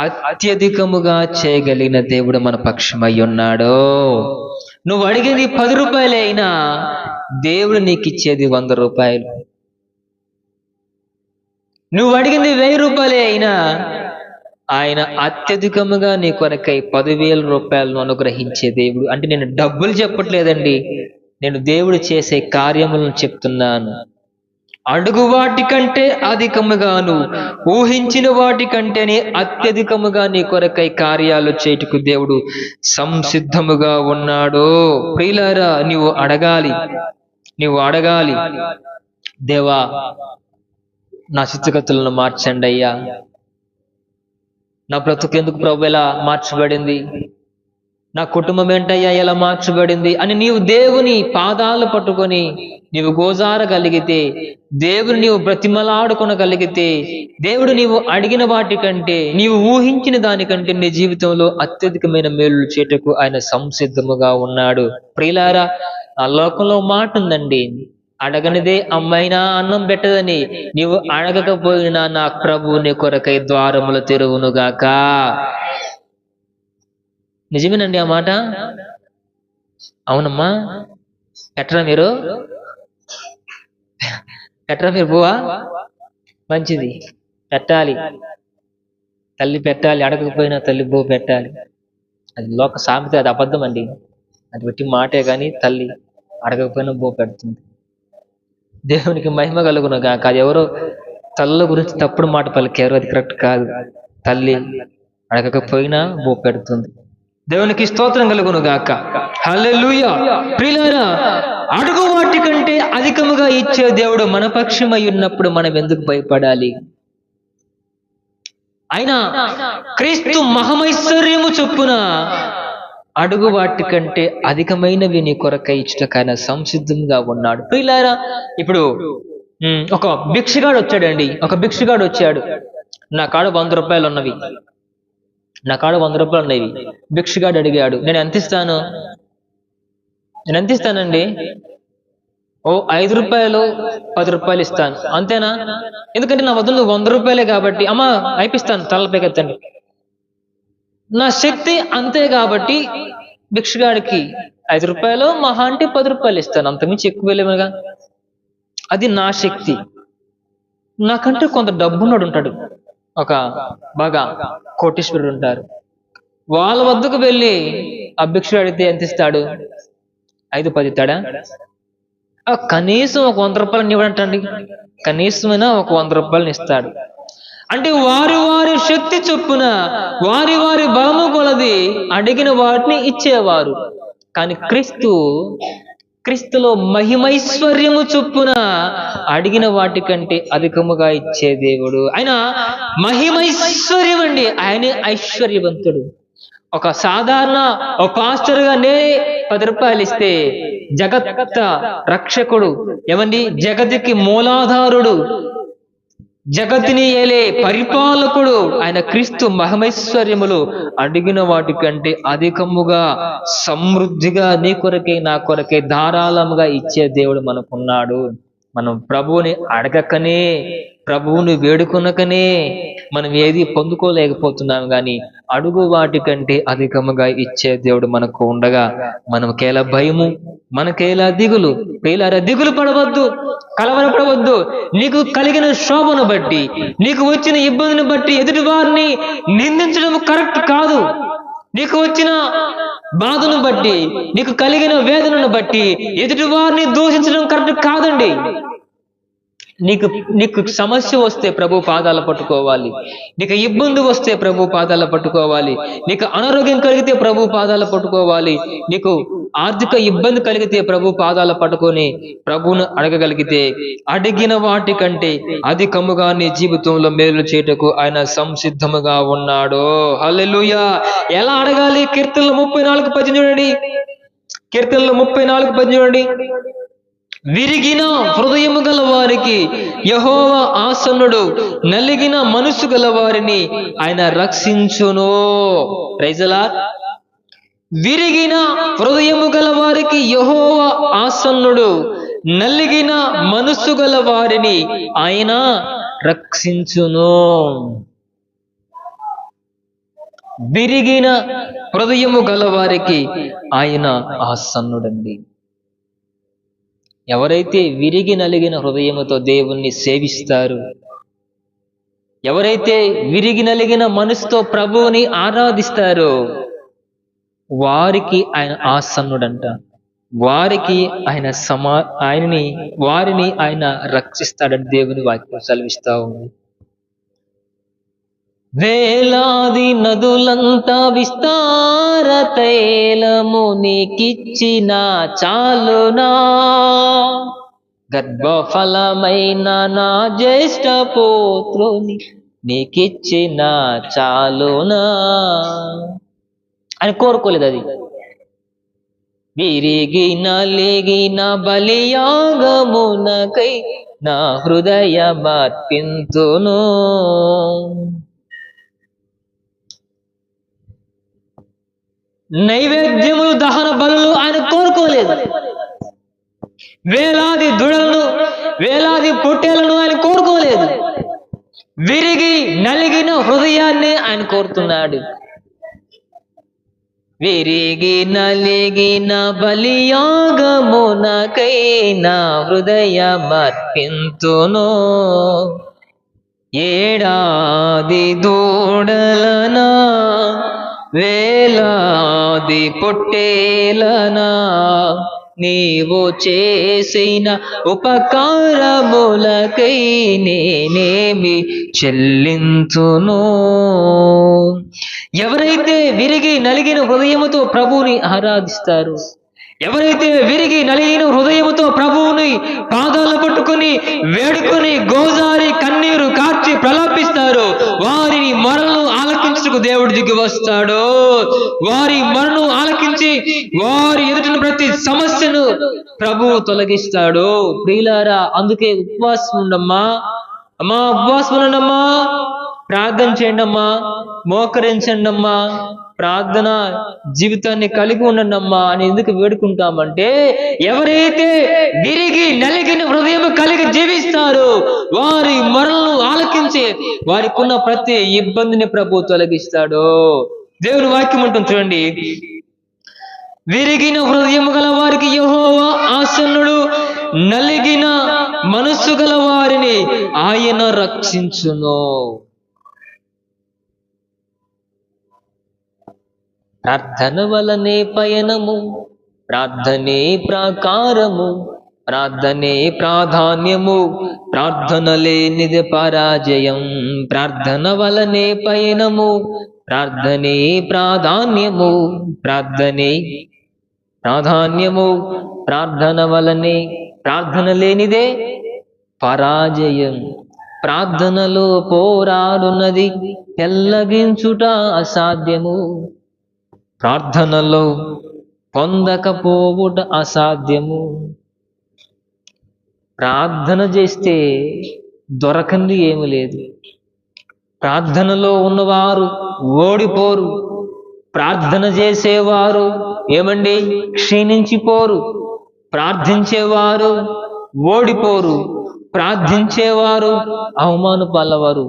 అత్యధికముగా చేయగలిగిన దేవుడు మన పక్షమై ఉన్నాడు. నువ్వు అడిగేది 10 రూపాయలే అయినా దేవుడు నీకు ఇచ్చేది 100 రూపాయలు. నువ్వు అడిగింది 1000 రూపాయలే అయినా ఆయన అత్యధికముగా నీ కొరకై 10,000 రూపాయలను అనుగ్రహించే దేవుడు. అంటే నేను డబ్బులు చెప్పట్లేదండి, నేను దేవుడు చేసే కార్యములను చెప్తున్నాను. అడుగు వాటికంటే అధికముగాను, ఊహించిన వాటికంటేనే అత్యధికముగా నీ కొరకై కార్యాలు చేయుటకు దేవుడు సంసిద్ధముగా ఉన్నాడు. ప్రియులారా, నీవు అడగాలి, దేవా నా స్థితిగతులను మార్చండి అయ్యా, నా బ్రతుకెందుకు ప్రభు ఎలా మార్చబడింది, నా కుటుంబం ఏంటయ్యా ఎలా మార్చబడింది అని నీవు దేవుని పాదాలు పట్టుకొని నీవు గోజారగలిగితే, దేవుడు నీవు బ్రతిమలాడుకొనగలిగితే, దేవుడు నీవు అడిగిన వాటికంటే, నీవు ఊహించిన దానికంటే నీ జీవితంలో అత్యధికమైన మేలులు చేయుటకు ఆయన సంసిద్ధముగా ఉన్నాడు. ప్రియులారా, ఆ లోకంలో మాట ఉందండి, అడగనిదే అమ్మైనా అన్నం పెట్టదని. నీవు అడగకపోయినా నా ప్రభు నీ కొరకై ద్వారములు తెరువునుగాక. నిజమేనండి ఆ మాట? అవునమ్మా. పెట్టరా మీరు? పెట్టరా మీరు బువ్వ? మంచిది, పెట్టాలి. తల్లి పెట్టాలి, అడగకపోయినా తల్లి బువ్వ పెట్టాలి. అది లోక సామెత, అది అబద్ధం అండి. అది పెట్టి మాటే కానీ తల్లి అడగకపోయినా బువ్వ పెడుతుంది. దేవునికి మహిమ కలుగును గాక. అది ఎవరో తల్లుల గురించి తప్పుడు మాట పలికారు, అది కరెక్ట్ కాదు. తల్లి అడగకపోయినా బువ్వ పెడుతుంది. దేవునికి స్తోత్రం కలుగును గాక. హల్లెలూయా. ప్రియులారా, అడుగు వాటి కంటే అధికముగా ఇచ్చే దేవుడు మన పక్షమై ఉన్నప్పుడు మనం ఎందుకు భయపడాలి? అయినా క్రీస్తు మహమైశ్వర్యము చొప్పున అడుగు వాటి కంటే అధికమైనవి నీ కొరకై ఇచ్చుటకు ఆయన సంసిద్ధంగా ఉన్నాడు. ప్రియులారా, ఇప్పుడు ఒక భిక్షగాడు వచ్చాడండి. ఒక భిక్షగాడు వచ్చాడు. నా కాడ 100 రూపాయలు ఉన్నవి, నా కాడ 100 రూపాయలు ఉన్నవి. భిక్షగాడు అడిగాడు, నేను ఎంత ఇస్తాను? నేను ఎంత ఇస్తానండి? ఓ 5 రూపాయలు 10 రూపాయలు ఇస్తాను, అంతేనా? ఎందుకంటే నా వద్ద 100 రూపాయలే కాబట్టి. అమ్మా అయిపిస్తాను, తలపైకెత్తండి. నా శక్తి అంతే కాబట్టి భిక్షగాడికి 5 రూపాయలు, మహా అంటే 10 రూపాయలు ఇస్తాను, అంతకుమించి ఎక్కువ వెళ్ళేమగా. అది నా శక్తి. నాకంటే కొంత డబ్బున్నోడు ఉంటాడు, ఒక బాగా కోటీశ్వరుడు ఉంటారు. వాళ్ళ వద్దకు వెళ్ళి ఆ భిక్షుడు అడిగితే ఎంత ఇస్తాడు? 5, 10 ఇస్తాడా? కనీసం ఒక 100 రూపాయలని ఇవ్వడంటండి. కనీసమైనా ఒక 100 రూపాయలని ఇస్తాడు. అంటే వారి వారి శక్తి చొప్పున, వారి వారి బలము కొలది అడిగిన వాటిని ఇచ్చేవారు. కానీ క్రీస్తులో మహిమైశ్వర్యము చొప్పున అడిగిన వాటి కంటే అధికముగా ఇచ్చే దేవుడు. ఆయన మహిమైశ్వర్యం అండి, ఆయనే ఐశ్వర్యవంతుడు. ఒక సాధారణ ఒక పాస్టర్గా నేనే 10 రూపాయలు ఇస్తే జగత్ రక్షకుడు, ఏమండి, జగతికి మూలాధారుడు, జగతిని ఏలే పరిపాలకుడు ఆయన క్రీస్తు మహమైశ్వర్యములు అడిగిన వాటి కంటే అధికముగా సమృద్ధిగా నీ కొరకే నా కొరకే ధారాళముగా ఇచ్చే దేవుడు మనకున్నాడు. మనం ప్రభువుని అడగకనే, ప్రభువుని వేడుకొనకనే మనం ఏది పొందుకోలేకపోతున్నాం. కానీ అడుగు వాటి కంటే అధికముగా ఇచ్చే దేవుడు మనకు ఉండగా మనకేలా భయము, మనకేలా దిగులు? పేలారా, దిగులు పడవద్దు, కలవరపడవద్దు. నీకు కలిగిన శోభను బట్టి, నీకు వచ్చిన ఇబ్బందిని బట్టి ఎదుటి వారిని నిందించడం కరెక్ట్ కాదు. నీకు వచ్చిన బాధను బట్టి, నీకు కలిగిన వేదనను బట్టి ఎదుటి వారిని దూషించడం కరెక్ట్ కాదండి. నీకు సమస్య వస్తే ప్రభు పాదాలు పట్టుకోవాలి. నీకు ఇబ్బంది వస్తే ప్రభు పాదాలు పట్టుకోవాలి. నీకు అనారోగ్యం కలిగితే ప్రభు పాదాలు పట్టుకోవాలి. నీకు ఆర్థిక ఇబ్బంది కలిగితే ప్రభు పాదాలు పట్టుకొని ప్రభువును అడగగలిగితే అడిగిన వాటి కంటే అధికముగా నీ జీవితంలో మేలు చేయటకు ఆయన సంసిద్ధముగా ఉన్నాడు. హల్లెలూయా. ఎలా అడగాలి? కీర్తనలు 34:10 చూడండి. కీర్తనలు 34:10 చూడండి. విరిగిన హృదయము గల వారికి యెహోవా ఆసన్నుడు, నలిగిన మనసు గల వారిని ఆయన రక్షించును. Praise the Lord. విరిగిన హృదయము గల వారికి యెహోవా ఆసన్నుడు, నలిగిన మనసు గల వారిని ఆయన రక్షించును. విరిగిన హృదయము గల వారికి ఆయన ఆసన్నుడండి. ఎవరైతే విరిగి నలిగిన హృదయముతో దేవుణ్ణి సేవిస్తారు, ఎవరైతే విరిగి నలిగిన మనసుతో ప్రభువుని ఆరాధిస్తారో వారికి ఆయన ఆసన్నుడంట. వారికి ఆయన వారిని ఆయన రక్షిస్తాడని దేవుని వాక్యం సెలవిస్తా ఉంది. వేలాది నదులంతా విస్తార తైలము నీకిచ్చిన చాలునా, గర్భఫలమైన నా జ్యేష్ఠ పుత్రుని నీకిచ్చిన చాలునా అని కోరుకోలేదు. అది విరిగి నలిగిన బలియాగమునకై నా హృదయమర్పింతును. నైవేద్యములు, దహన బలులు ఆయన కోరుకోలేదు. వేలాది దుడలను, వేలాది పొట్టేలను ఆయన కోరుకోలేదు. విరిగి నలిగిన హృదయాన్ని ఆయన కోరుతున్నాడు. విరిగి నలిగిన బలియాగమునకై నా హృదయమర్పింతును. ఏడాది దూడలనా వేలాది పొట్టేలనా నీవు చేసిన ఉపకారములకై నేనేమి చెల్లించును. ఎవరైతే విరిగి నలిగిన హృదయముతో ప్రభువుని ఆరాధిస్తారు, ఎవరైతే విరిగి నలిగిన హృదయముతో ప్రభువుని పాదాలు పట్టుకుని వేడుకొని గోజారి కన్నీరు కార్చి ప్రలాపిస్తారో వారిని మొరలను ఆలకించుటకు దేవుడు దిగి వస్తాడు. వారి మొరను ఆలకించి వారి ఎదుటిన ప్రతి సమస్యను ప్రభువు తొలగిస్తాడు. ప్రియులారా, అందుకే ఉపవాసం ఉండమ్మా, అమ్మా ఉపవాసం ఉండమ్మా, ప్రార్థన చేయండి అమ్మా, మోకరించండి అమ్మా, ప్రార్థన జీవితాన్ని కలిగి ఉండండి అమ్మా అని ఎందుకు వేడుకుంటామంటే, ఎవరైతే విరిగి నలిగిన హృదయం కలిగి జీవిస్తారో వారి మొరలను ఆలకించి వారికి ఉన్న ప్రతి ఇబ్బందిని ప్రభు తొలగిస్తాడు. దేవుని వాక్యం ఉంటుంది చూడండి, విరిగిన హృదయం గల వారికి యెహోవా ఆసన్నుడు, నలిగిన మనస్సు గల వారిని ఆయన రక్షించును. ప్రార్థన వలనే పయనము, ప్రార్థనే ప్రాకారము, ప్రార్థనే ప్రాధాన్యము, ప్రార్థన లేనిది పరాజయం. ప్రార్థన వలనే పయనము, ప్రార్థనే ప్రాధాన్యము, ప్రార్థనే ప్రాధాన్యము, ప్రార్థన వలనే, ప్రార్థన లేనిదే పరాజయం. ప్రార్థనలో పోరాడున్నది పెల్లగించుట అసాధ్యము, ప్రార్థనలో పొందకపోవుట అసాధ్యము. ప్రార్థన చేస్తే దొరకంది ఏమి లేదు. ప్రార్థనలో ఉన్నవారు ఓడిపోరు, ప్రార్థన చేసేవారు ఏమండి క్షీణించిపోరు, ప్రార్థించేవారు ఓడిపోరు, ప్రార్థించేవారు అవమాన పాలవారు,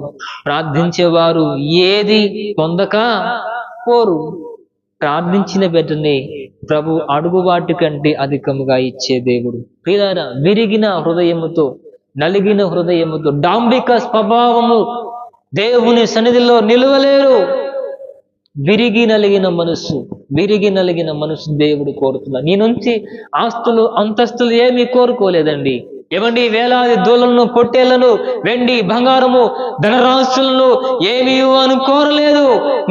ప్రార్థించేవారు ఏది పొందక పోరు. ప్రార్థించిన వెంటనే ప్రభు అడుగు వాటి కంటే అధికముగా ఇచ్చే దేవుడు. ప్రియులారా, విరిగిన హృదయముతో, నలిగిన హృదయముతో, డాంబిక స్వభావము దేవుని సన్నిధిలో నిలవలేరు. విరిగి నలిగిన మనసు దేవుడు కోరుతున్నాడు. నీ నుంచి ఆస్తులు అంతస్తులు ఏమీ కోరుకోలేదండి. ఏమండి, వేలాది దూలను పొట్టేళ్లను వెండి బంగారము ధనరాశులను ఏమీ అని కోరలేదు.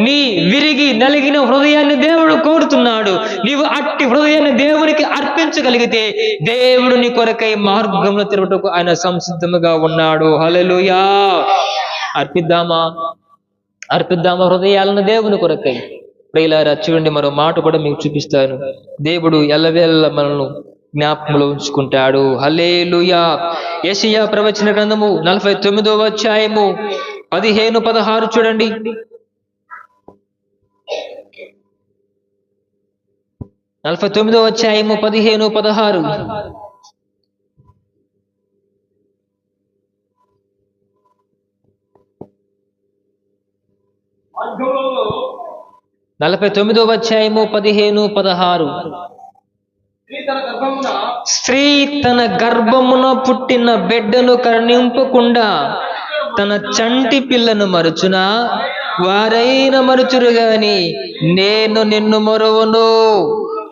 నీ విరిగి నలిగిన హృదయాన్ని దేవుడు కోరుతున్నాడు. నీవు అట్టి హృదయాన్ని దేవునికి అర్పించగలిగితే దేవుడు నీ కొరకై మార్గంలో తిరుగుటకు ఆయన సంసిద్ధముగా ఉన్నాడు. హల్లెలూయా. అర్పిద్దామా హృదయాలను దేవుని కొరకై. ప్రియులారా, చూడండి, మరో మాట కూడా మీకు చూపిస్తాను. దేవుడు ఎల్లవేళ మనల్ని జ్ఞాపకంలో ఉంచుకుంటాడు. హల్లెలూయా. యెషయా ప్రవచన గ్రంథము 49వ అధ్యాయము 15-16 చూడండి. 49వ అధ్యాయము 15-16. 49వ అధ్యాయము 15-16. స్త్రీ తన గర్భమున పుట్టిన బిడ్డను కరుణింపకుండా తన చంటి పిల్లను మరుచునా? వారైన మరుచురు గాని నేను నిన్ను మరువను.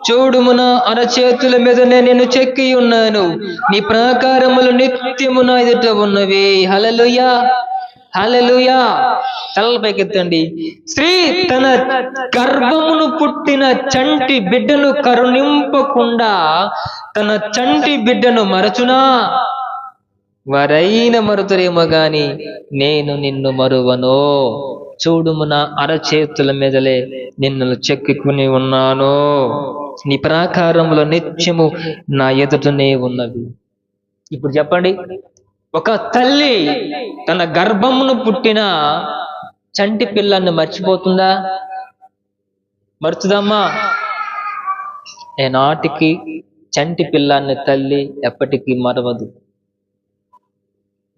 చూడుము, నా అరచేతుల మీద నేను చెక్కి ఉన్నాను, నీ ప్రాకారములు నిత్యము నా ఎదుట ఉన్నవి. హల్లెలూయా, హల్లెలూయా. తలల పైకెత్తండి. స్త్రీ తన గర్భమును పుట్టిన చంటి బిడ్డను కరుణింపకుండా తన చంటి బిడ్డను మరచునా? వారైన మరుతురేమో గాని నేను నిన్ను మరువను. చూడుము, నా అరచేతుల మీదలే నిన్ను చెక్కుని ఉన్నాను, నీ ప్రాకారములో నిత్యము నా ఎదుటనే ఉన్నవి. ఇప్పుడు చెప్పండి, ఒక తల్లి తన గర్భమును పుట్టిన చంటి పిల్లాన్ని మర్చిపోతుందా? మర్చుదమ్మా? ఏనాటికి చంటి పిల్లాన్ని తల్లి ఎప్పటికీ మరవదు.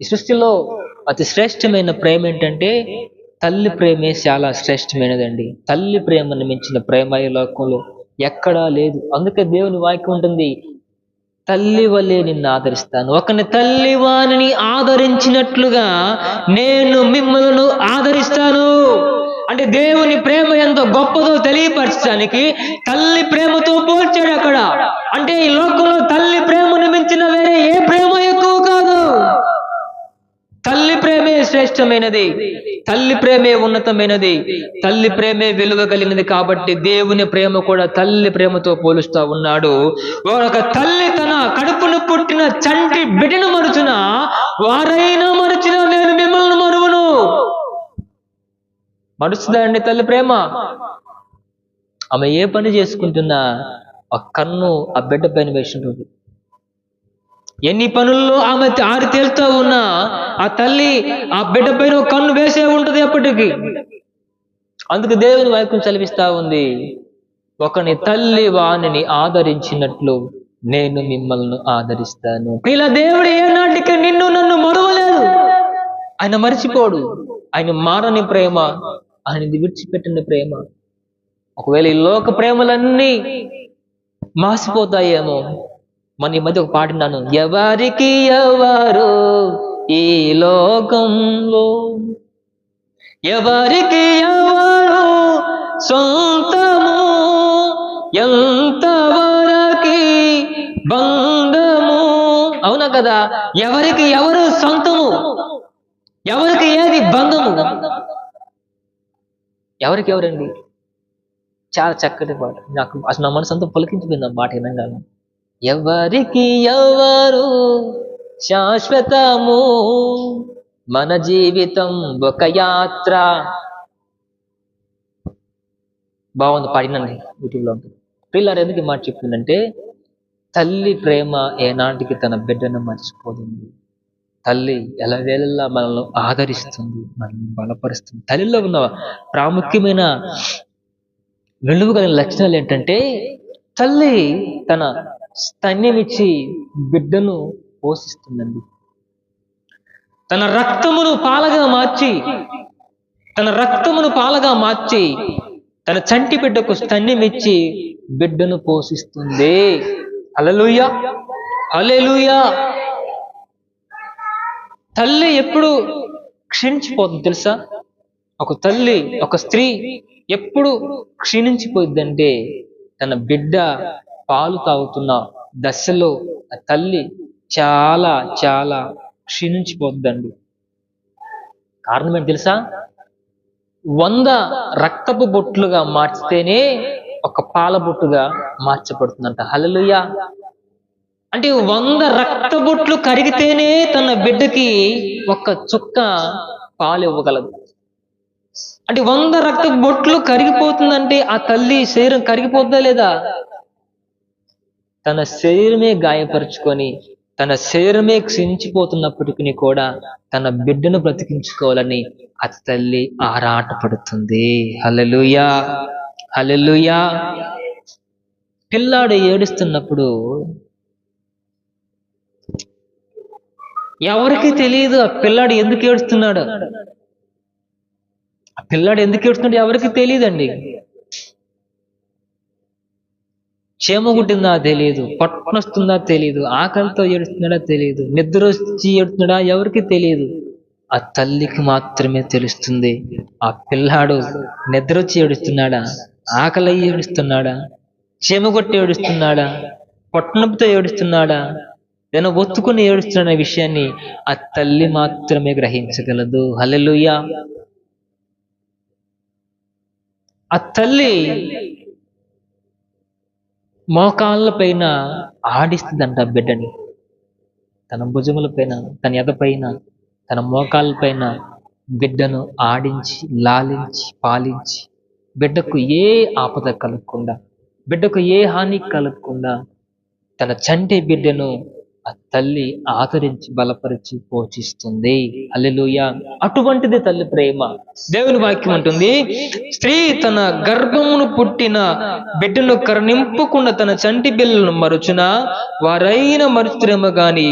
ఈ సృష్టిలో అతి శ్రేష్టమైన ప్రేమ ఏంటంటే తల్లి ప్రేమే చాలా శ్రేష్టమైనదండి. తల్లి ప్రేమను మించిన ప్రేమ ఈ లోకంలో ఎక్కడా లేదు. అందుకే దేవుని వాక్యం ఉంటుంది, తల్లి వలె నిన్ను ఆదరిస్తాను. ఒకని తల్లి వానిని ఆదరించినట్లుగా నేను మిమ్మల్ని ఆదరిస్తాను. అంటే దేవుని ప్రేమ ఎంతో గొప్పదో తెలియపరచడానికి తల్లి ప్రేమతో పోల్చాడు అక్కడ. అంటే ఈ లోకంలో తల్లి ప్రేమను మించిన వేరే ఏ ప్రేమ ఎక్కువ కాదు. తల్లి ప్రేమే శ్రేష్టమైనది, తల్లి ప్రేమే ఉన్నతమైనది, తల్లి ప్రేమే విలువ కలిగినది. కాబట్టి దేవుని ప్రేమ కూడా తల్లి ప్రేమతో పోలుస్తా ఉన్నాడు. ఒక తల్లి తన కడుపును పుట్టిన చంటి బిడ్డను మరుచున, వారైనా మరచిన నేను మిమ్మల్ని మరువను. మరుస్తుందా అండి తల్లి ప్రేమ? ఆమె ఏ పని చేసుకుంటున్నా ఆ కన్ను ఆ బిడ్డ పైన వేసింటుంది. ఎన్ని పనుల్లో ఆమె ఆరి తేలుతూ ఉన్నా ఆ తల్లి ఆ బిడ్డ పైన కన్ను వేసే ఉంటది ఎప్పటికీ. అందుకు దేవుని వాక్యం చదివిస్తా ఉంది, ఒకని తల్లి వానిని ఆదరించినట్లు నేను మిమ్మల్ని ఆదరిస్తాను. ఇలా దేవుడు ఏనాటికి నిన్ను నన్ను మరువలేదు. ఆయన మరిచిపోడు. ఆయన మారని ప్రేమ, ఆయనది విడిచిపెట్టిన ప్రేమ. ఒకవేళ ఈ లోక ప్రేమలన్నీ మాసిపోతాయేమో. మన ఈ మధ్య ఒక పాడినాను, ఎవరికి ఎవరు ఈ లోకంలో, ఎవరికి ఎవరు సొంతము, ఎంతవరకి బంధము. అవునా కదా? ఎవరికి ఎవరు సొంతము, ఎవరికి ఏది బంధము, ఎవరికి ఎవరండి? చాలా చక్కటి పాట. నాకు అసలు నా మనసు అంతా పులకించిపోయింది ఆ మాట వినంగానే. ఎవరికి ఎవరు శాశ్వతము, మన జీవితం ఒక యాత్ర. బాగుంది, పాడినండి యూట్యూబ్లో ఉంటుంది. పిల్లలు ఎందుకు ఈ మాట చెప్తుందంటే, తల్లి ప్రేమ ఏనాటికి తన బిడ్డను మర్చిపోతుంది. తల్లి ఎలవేళలా మనల్ని ఆదరిస్తుంది, మనల్ని బలపరుస్తుంది. తల్లిలో ఉన్న ప్రాముఖ్యమైన విలువ కలిగిన లక్షణాలు ఏంటంటే, తల్లి తన స్తన్యమిచ్చి బిడ్డను పోషిస్తుందండి. తన రక్తమును పాలగా మార్చి తన చంటి బిడ్డకు స్తన్యమిచ్చి బిడ్డను పోషిస్తుంది. హల్లెలూయా, హల్లెలూయా. తల్లి ఎప్పుడు క్షీణించిపోతుంది తెలుసా? ఒక తల్లి, ఒక స్త్రీ ఎప్పుడు క్షీణించిపోయిందంటే, తన బిడ్డ పాలు తాగుతున్న దశలో ఆ తల్లి చాలా చాలా క్షీణించిపోద్దండి. కారణం ఏంటి తెలుసా? 100 రక్తపు బొట్లుగా మార్చితేనే ఒక పాల బొట్టుగా మార్చబడుతుందంట. హల్లెలూయా. అంటే 100 రక్త బొట్లు కరిగితేనే తన బిడ్డకి ఒక చుక్క పాలు ఇవ్వగలదు. అంటే 100 రక్త బొట్లు కరిగిపోతుందంటే ఆ తల్లి శరీరం కరిగిపోతుందా లేదా? తన శరీరమే గాయపరుచుకొని, తన శరీరమే క్షీణించిపోతున్నప్పటికీ కూడా తన బిడ్డను బ్రతికించుకోవాలని ఆ తల్లి ఆరాటపడుతుంది. హల్లెలూయా, హల్లెలూయా. పిల్లాడు ఏడుస్తున్నప్పుడు ఎవరికి తెలియదు ఆ పిల్లాడు ఎందుకు ఏడుస్తున్నాడు. ఆ పిల్లాడు ఎందుకు ఏడుస్తున్నాడు ఎవరికి తెలియదండి. క్షేమ గుట్టిందా తెలియదు, పొట్టనొస్తుందా తెలియదు, ఆకలితో ఏడుస్తున్నాడా తెలియదు, నిద్ర వచ్చి ఏడుస్తున్నాడా ఎవరికి తెలియదు. ఆ తల్లికి మాత్రమే తెలుస్తుంది. ఆ పిల్లాడు నిద్ర వచ్చి ఏడుస్తున్నాడా, ఆకలి ఏడుస్తున్నాడా, క్షేమగొట్టి ఏడుస్తున్నాడా, పొట్టనొప్పితో ఏడుస్తున్నాడా, ఏదైనా ఒత్తుకుని ఏడుస్తున్న విషయాన్ని ఆ తల్లి మాత్రమే గ్రహించగలదు. హల్లెలూయా. ఆ తల్లి మోకాళ్ళ పైన ఆడిస్తుందంట బిడ్డని. తన భుజముల పైన, తన ఎద పైన, తన మోకాళ్ళ పైన బిడ్డను ఆడించి, లాలించి, పాలించి, బిడ్డకు ఏ ఆపద కలగకుండా, బిడ్డకు ఏ హాని కలగకుండా తన చంటి బిడ్డను ఆ తల్లి ఆదరించి బలపరిచి పోషిస్తుంది. హల్లెలూయా. అటువంటిది తల్లి ప్రేమ. దేవుని వాక్యం అంటుంది, స్త్రీ తన గర్భమును పుట్టిన బిడ్డను కరుణింపకుండా తన చంటి బిళ్ళను మరుచున వారైన మరుచురేమో గాని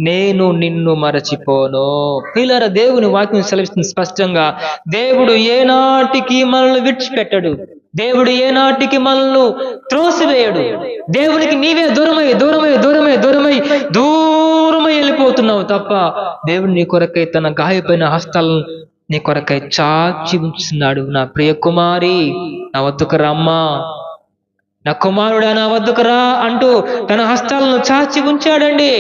నేను నిన్ను మరచిపోను. పిల్లరా, దేవుని వాక్యం సెలవిస్తుంది స్పష్టంగా, దేవుడు ఏనాటికి మనల్ని విడిచిపెట్టడు. దేవుడు ఏనాటికి మనల్ని త్రోసివేయడు. దేవునికి నీవే దూరమై దూరమై దూరమై దూరమై దూరమై వెళ్ళిపోతున్నావు తప్ప దేవుడు నీ కొరకై తన గాయపైన హస్తాలను నీ కొరకై చాచి ఉంచుతున్నాడు. నా ప్రియ కుమారి, నా వద్దకు రమ్మా, నా కుమారుడా నా వద్దకు రా అంటూ తన హస్తాలను చాచి ఉంచాడండి.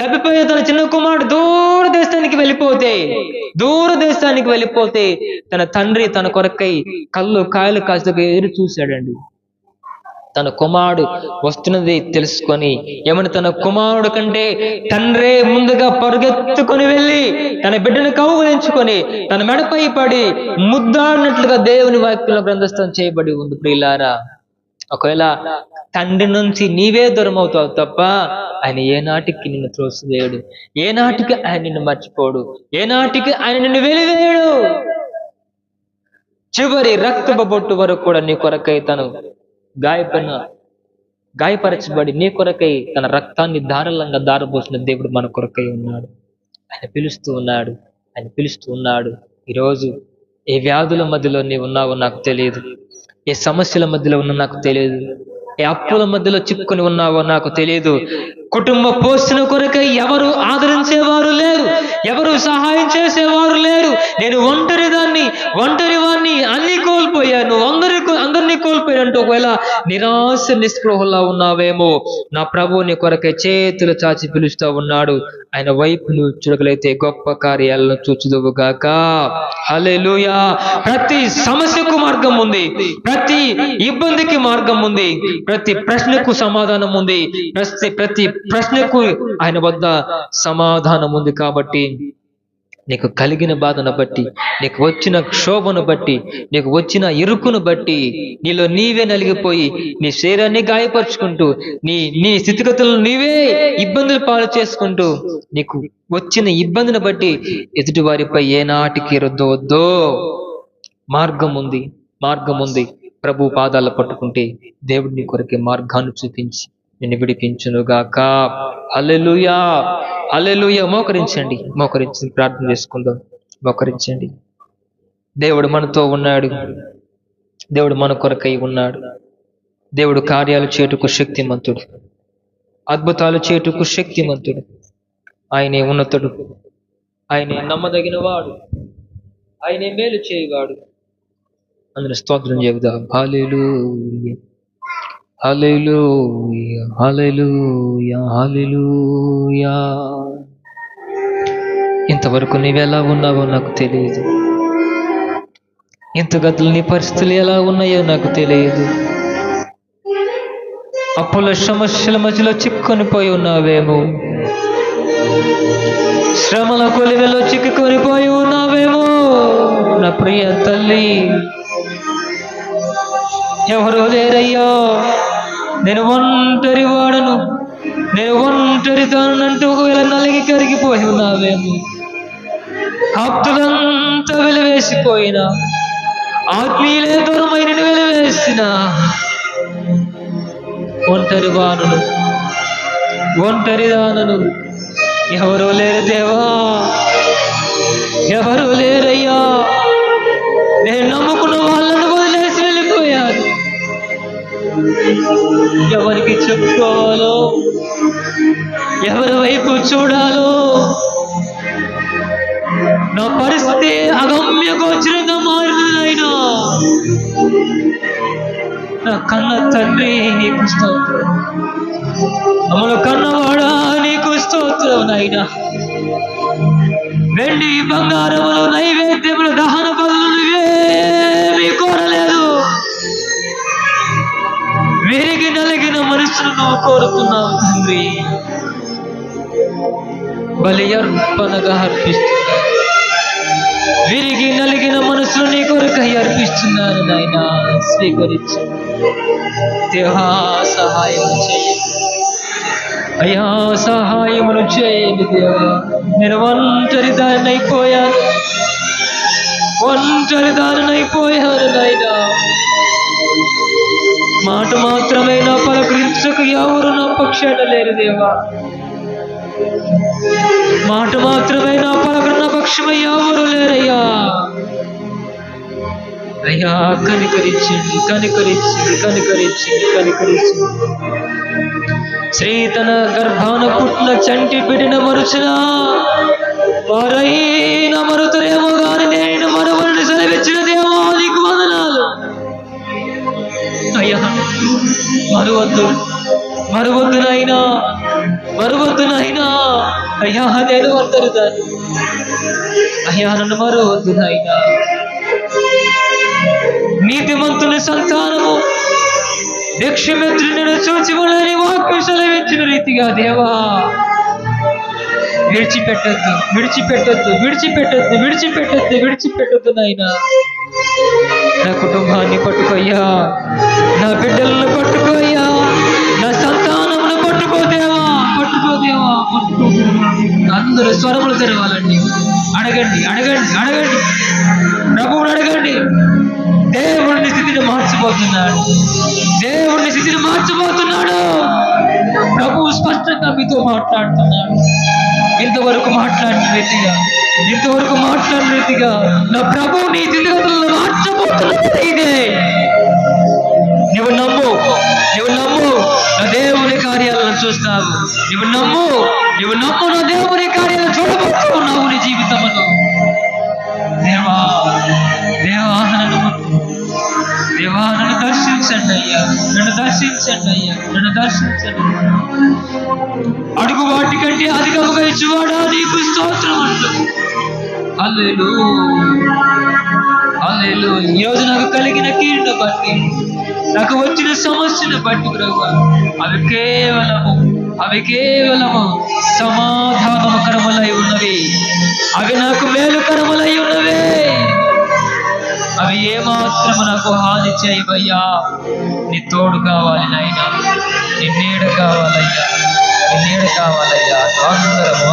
తప్పిపోయే తన చిన్న కుమారుడు దూర దేశానికి వెళ్ళిపోతే తన తండ్రి తన కొరకై కళ్ళు కాయలు కాల్చుకు ఎదురు చూశాడండి. తన కుమారుడు వస్తున్నది తెలుసుకొని ఏమని తన కుమారుడు కంటే తండ్రే ముందుగా పరుగెత్తుకొని వెళ్ళి తన బిడ్డను కౌగిలించుకొని తన మెడపై పడి ముద్దాడినట్లుగా దేవుని వాక్యంలో గ్రంథస్థం చేయబడి ఉంది. ప్రియులారా, ఒకవేళ తండ్రి నుంచి నీవే దూరం అవుతావు తప్ప ఆయన ఏనాటికి నిన్ను త్రోసివేయడు. ఏనాటికి ఆయన నిన్ను మర్చిపోడు. ఏనాటికి ఆయన నిన్ను వెలివేయడు. చివరి రక్తపు బొట్టు వరకు కూడా నీ కొరకై తను గాయపరచబడి నీ కొరకై తన రక్తాన్ని ధారాళంగా దారబోసిన దేవుడు మన కొరకై ఉన్నాడు. ఆయన పిలుస్తూ ఉన్నాడు. ఈరోజు ఏ వ్యాధుల మధ్యలో నీవు ఉన్నావో నాకు తెలియదు, ఏ సమస్యల మధ్యలో ఉన్నా నాకు తెలియదు, ఏ అప్పుల మధ్యలో చిక్కుని ఉన్నావో నాకు తెలియదు. కుటుంబ పోషణ కొరకై ఎవరు ఆదరించేవారు లేరు, ఎవరు సహాయం చేసేవారు లేరు. నేను ఒంటరి వాణ్ణి, అన్ని కోల్పోయాను, అందరినీ కోల్పోయానంటూ ఒకవేళ నిరాశ నిస్పృహలా ఉన్నావేమో, నా ప్రభువు నీ కొరకై చేతులు చాచి పిలుస్తూ ఉన్నాడు. ఆయన వైపు నువ్వు చూడగలిగితే గొప్ప కార్యాలను చూచుదువుగాక. హల్లెలూయా. ప్రతి సమస్యకు మార్గం ఉంది, ప్రతి ఇబ్బందికి మార్గం ఉంది, ప్రతి ప్రశ్నకు సమాధానం ఉంది, ప్రతి ప్రశ్నకు ఆయన వద్ద సమాధానం ఉంది. కాబట్టి నీకు కలిగిన బాధను బట్టి, నీకు వచ్చిన క్షోభను బట్టి, నీకు వచ్చిన ఇరుకును బట్టి నీలో నీవే నలిగిపోయి నీ శరీరాన్ని గాయపరుచుకుంటూ నీ స్థితిగతులను నీవే ఇబ్బందులు పాలు చేసుకుంటూ నీకు వచ్చిన ఇబ్బందిని బట్టి ఎదుటి వారిపై ఏనాటికి రుద్దవద్దో. మార్గం ఉంది. ప్రభు పాదాలు పట్టుకుంటే దేవుడు నీ కొరకే మార్గాన్ని చూపించి నిన్ను విడిపించునుగాక. హల్లెలూయా. హల్లెలూయా. మోకరించి ప్రార్థన చేసుకుందాం. మోకరించండి. దేవుడు మనతో ఉన్నాడు. దేవుడు మన కొరకై ఉన్నాడు. దేవుడు కార్యాలు చేటుకు శక్తిమంతుడు, అద్భుతాలు చేటుకు శక్తిమంతుడు. ఆయనే ఉన్నతుడు, ఆయనే నమ్మదగిన వాడు, ఆయనే మేలు చేయవాడు. అందులో స్తోత్రం చెబుదాం. హల్లెలూయా, హల్లెలూయా, హల్లెలూయా, హల్లెలూయా. ఇంతవరకు నీవెలా ఉన్నావో నాకు తెలియదు, ఇంతగతులు నీ పరిస్థితులు ఎలా ఉన్నాయో నాకు తెలియదు. అప్పుల సమస్యల మధ్యలో చిక్కుకొని పోయి ఉన్నావేమో, శ్రమల కొలివెలో చిక్కుకొని పోయి ఉన్నావేమో. నా ప్రియ తల్లి, ఎవరో లేరయ్యా, నేను ఒంటరి వాడను, నేను ఒంటరితోనంటూ ఒకవేళ నలిగి కరిగిపోయి ఉన్నావేమో, ఆప్తులంతా వెలివేసిపోయినా, ఆత్మీయులే దూరమైన వెలివేసిన ఒంటరిదానను ఎవరో లేరు దేవా, ఎవరో లేరయ్యా. నేను నమ్ముకున్న వాళ్ళను వదిలేసి వెళ్ళిపోయాను. ఎవరికి చెప్పుకోవాలో, ఎవరి వైపు చూడాలో, నా పరిస్థితి అగమ్య గోచరంగా మారినదైనా నా కన్న తండ్రి నీకు స్తోత్రం, మమ్మల్ని కన్నవాడా నీకు స్తోత్రం. నాయనా, వెండి బంగారములు నైవేద్యములు దహన బలులు ఏమీ కోరలేదు, విరిగి నలిగిన మనసును నువ్వు కోరుకున్నావు తండ్రి. బలి అర్పణగా అర్పిస్తున్నా, విరిగి నలిగిన మనసును నీ కొరకై అర్పిస్తున్నాను నాయనా. స్వీకరించు దేవా, సహాయం చేయండి. అయ్యా సహాయమును చేయండి దేవా. నేను ఒంటరి దారినైపోయాను నాయనా. మాట మాత్రమైనా పలకరించక ఎవరు నా పక్షాన లేరు దేవా. మాట మాత్రమైనా పలకరిన పక్షమై ఎవరు లేరయ్యా. అయ్యా కనికరించండి. శ్రీ తన గర్భాన పుట్టిన చంటి బిడ్డన మరుచునా వారైనా మరుతురేమో గాని నేను మరవని సెలవిచ్చిన దేవా నీకు వందనాలు. అయ్యా మరువద్దు నాయనా. అయ్యా నేను ఒంటరిదాన్ని. అయ్యా నన్ను మరువద్దు నాయనా. నీతిమంతుని సంతానము భిక్షమిత్రుని చూచివలని వాక్యం సెలవిచ్చిన రీతిగా దేవా విడిచిపెట్టద్దు నాయనా. నా కుటుంబాన్ని పట్టుకోయ్యా, నా బిడ్డలను పట్టుకోయ్యా, నా సంతానమును పట్టుకో దేవా. అందరూ స్వరములు తెరవాలండి. అడగండి ప్రభువుని అడగండి. దేవుడిని స్థితిని మార్చబోతున్నాడు. ప్రభువు స్పష్టంగా మీతో మాట్లాడుతున్నాడు. ఇంతవరకు మాట్లాడిన రీతిగా నా ప్రభువు నీ స్థితిగతులను మార్చబోతున్నాడు. ఇదే నువ్వు నమ్ము. నా దేవుని కార్యాలను చూస్తావు. నువ్వు నమ్ము నా దేవుని కార్యాలను చూడబోతున్నావు నీ జీవితంలో. దేవా నన్ను దర్శించండి అయ్యా. అడుగు వాటి కంటే అధికముగా ఇచ్చువాడా నీకు స్తోత్రం అంటూ. హల్లెలూయా. ఈ రోజు నాకు కలిగిన కీడును బట్టి, నాకు వచ్చిన సమస్యను బట్టి ప్రభువా, అవి కేవలము సమాధానకరములై ఉన్నవి. అవి నాకు మేలుకరములై ఉన్నవే. అవి ఏమాత్రము నాకు హాని చేయవయ్యా. నీ తోడు కావాలి నాయనా. నీ నీడ కావాలయ్యా. అందరం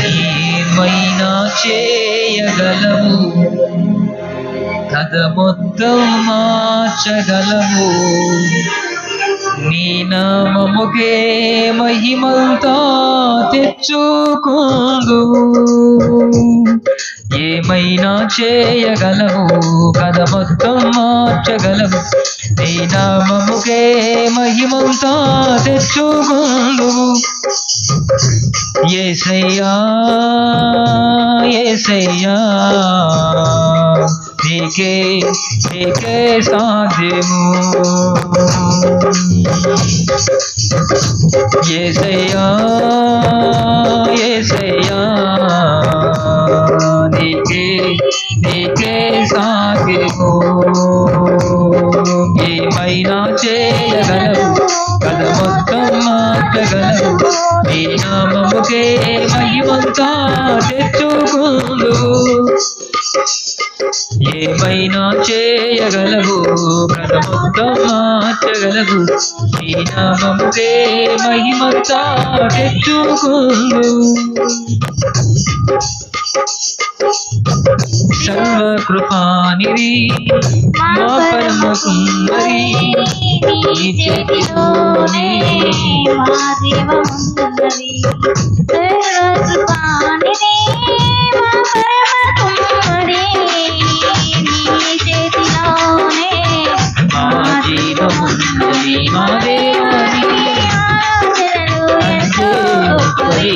ఏమైనా చేయగలవు, కథ మొత్తం మార్చగలవు. నీ నామముకే మహిమంతా తెచ్చుకుందువు. ఏమైనా చేయగలవు, కథ మొత్తం మార్చగలవు. నీ నామముకే మహిమంతా తెచ్చుకుందువు. యేసయ్యా నీకే సాధ్యము. యేసయ్యా నీకే సాధ్యము. ఏమైనా చేయగలవు, కథ మొత్తం మార్చగలవు. నీ నామముకే మహిమంతా తెచ్చుకుందువు. ఏమైనా చేయగలవు, కథ మొత్తం మార్చగలవు. నీ నామముకే మహిమంతా తెచ్చుకుందువు. సర్వకృపానిధి మా పరమ సుందరి, నీ చేతిలోనే మా జీవమున్నది. సర్వకృపానిధి మా పరమ సుందరి, నీ చేతిలోనే మా జీవమున్నది. మా దేవుని ఆలోచనలు ఎంతో గొప్పవి.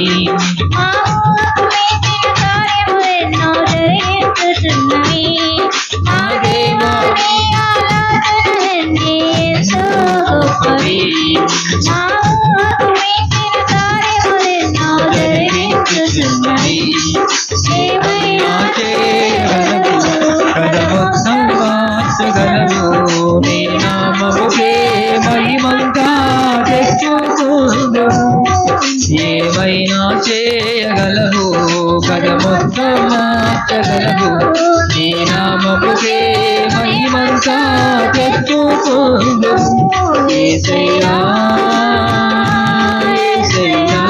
ఏమైనా తెచ్చుకుందు ఏమైనా చేయగలవు పదమొత్తం మార్చగలవు నీ నామముకే మహిమంతా తెచ్చుకుందు యేసయ్యా యేసయ్యా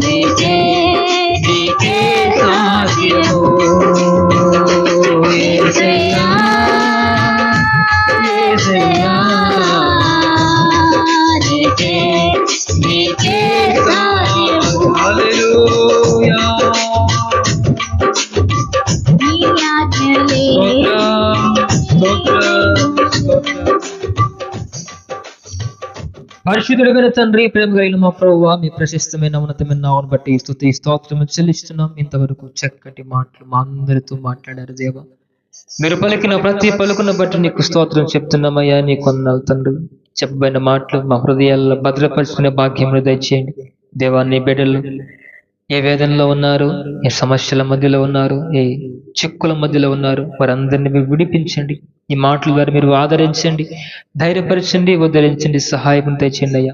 నీకే నీకే సాధ్యము యేసయ్యా యేసయ్యా నీకే నీకే సాధ్యము హల్లెలూయా నీ ఆజ్ఞలే పరిశుద్ధుడైన తండ్రి ప్రేమ కలిగిన మా ప్రభువా మీ ప్రశస్తమైన ఉన్నతమైన నామమును బట్టి స్తుతి స్తోత్రము చెల్లిస్తున్నాం. ఇంతవరకు చక్కటి మాటలు మా అందరితో మాట్లాడారు దేవా. మీరు పలికిన ప్రతి పలుకును బట్టి నీకు స్తోత్రం చెప్తున్నామయ్యా. నీ కొందనాలు తండ్రి. చెప్పబడిన మాటలు మా హృదయాల్లో భద్రపరుచుకునే భాగ్యమును దయచేయండి దేవా. నీ బిడ్డలు ఏ వేదనలో ఉన్నారు, ఏ సమస్యల మధ్యలో ఉన్నారు, ఏ చిక్కుల మధ్యలో ఉన్నారు, వారందరినీ మీరు విడిపించండి. ఈ మాటల ద్వారా మీరు ఆదరించండి, ధైర్యపరచండి, ఉద్ధరించండి, సహాయం తెచ్చండి అయ్యా.